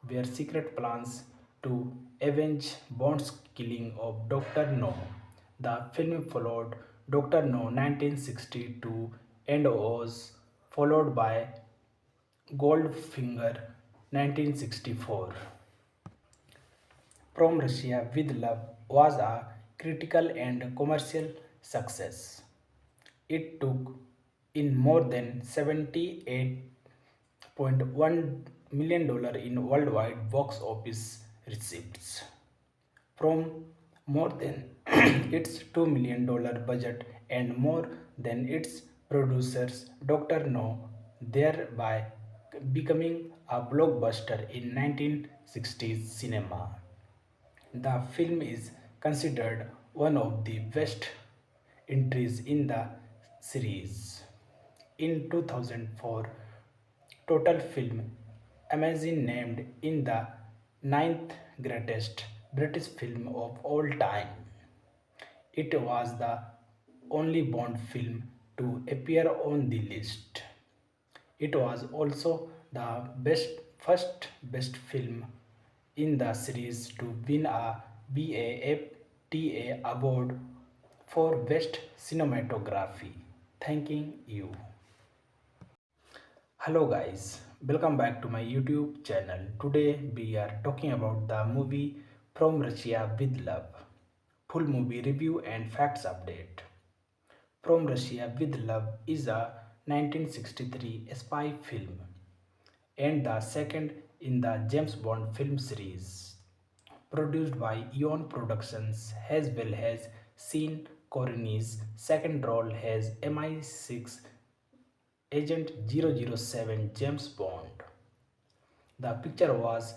where secret plans to avenge Bond's killing of Dr. No. The film followed Dr. No 1962 and was followed by Goldfinger 1964. From Russia with Love was a critical and commercial success. It took in more than $78.1 million in worldwide box office receipts from more than its $2 million budget and more than its producers Dr. No, thereby becoming a blockbuster in 1960s cinema. The film is considered one of the best entries in the series. In 2004, Total Film Amazon named in the ninth greatest British film of all time. It was the only Bond film to appear on the list. It was also the first best film in the series to win a BAFTA award for best cinematography. Thanking you. Hello guys, welcome back to my YouTube channel. Today we are talking about the movie From Russia with Love. Full movie review and facts update. From Russia with Love is a 1963 spy film and the second in the James Bond film series. Produced by Eon Productions as well as Sean Connery's second role as MI6 Agent 007 James Bond. The picture was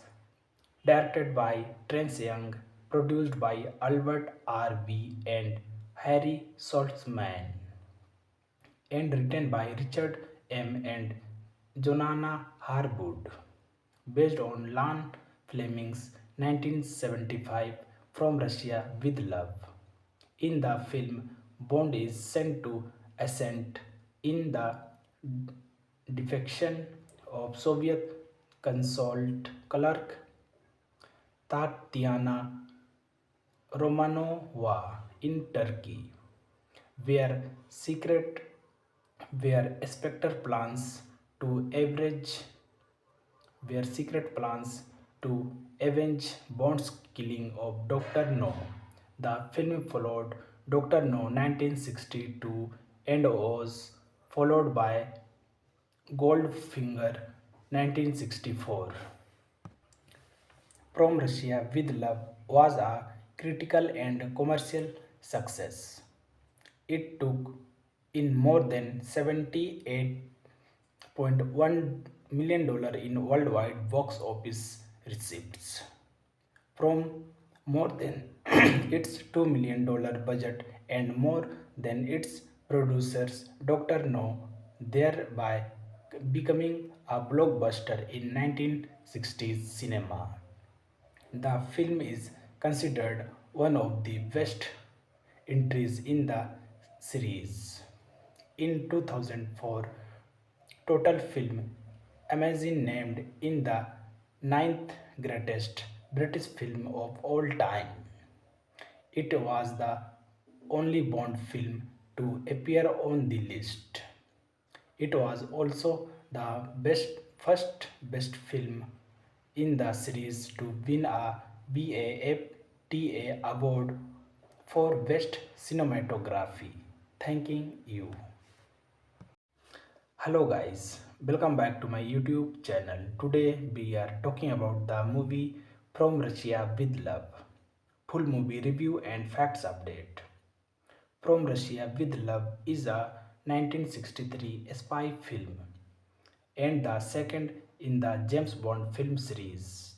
directed by Terence Young, produced by Albert R.V. and Harry Saltzman, and written by Richard M. and Jonana Harwood, based on Lan Fleming's 1975 From Russia with Love. In the film, Bond is sent to assist in the defection of Soviet consulate clerk Tatiana Romanova in Turkey, where secret where Spectre plans to average where secret plans to avenge Bond's killing of Dr. No. The film followed Dr. No 1962 and was followed by Goldfinger 1964. From Russia with Love was a critical and commercial success. It took in more than $78.1 million in worldwide box office receipts from more than its $2 million budget and more than its producers Dr. No, thereby becoming a blockbuster in 1960s cinema. The film is considered one of the best entries in the series. In 2004, Total Film Amazon named in the ninth greatest British film of all time. It was the only Bond film to appear on the list. It was also the first best film in the series to win a BAFTA award for best cinematography. Thanking you. Hello guys, welcome back to my YouTube channel. Today we are talking about the movie From Russia with Love. Full movie review and facts update. From Russia with Love is a 1963 spy film and the second in the James Bond film series.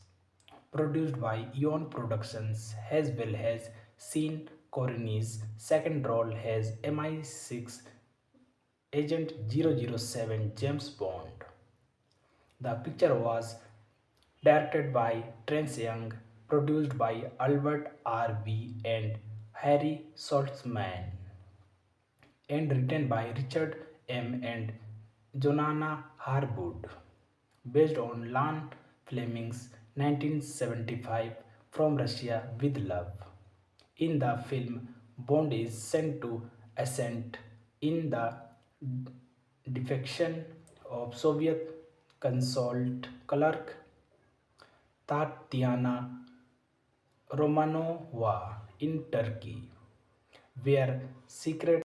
Produced by Eon Productions as well as Sean Connery's second role as MI6 Agent 007 James Bond. The picture was directed by Terence Young, produced by Albert R.V. and Harry Saltzman, and written by Richard M. and Jonana Harwood, based on Lan Fleming's 1975 From Russia with Love. In the film, Bond is sent to assist in the defection of Soviet consulate clerk Tatiana Romanova in Turkey, where secret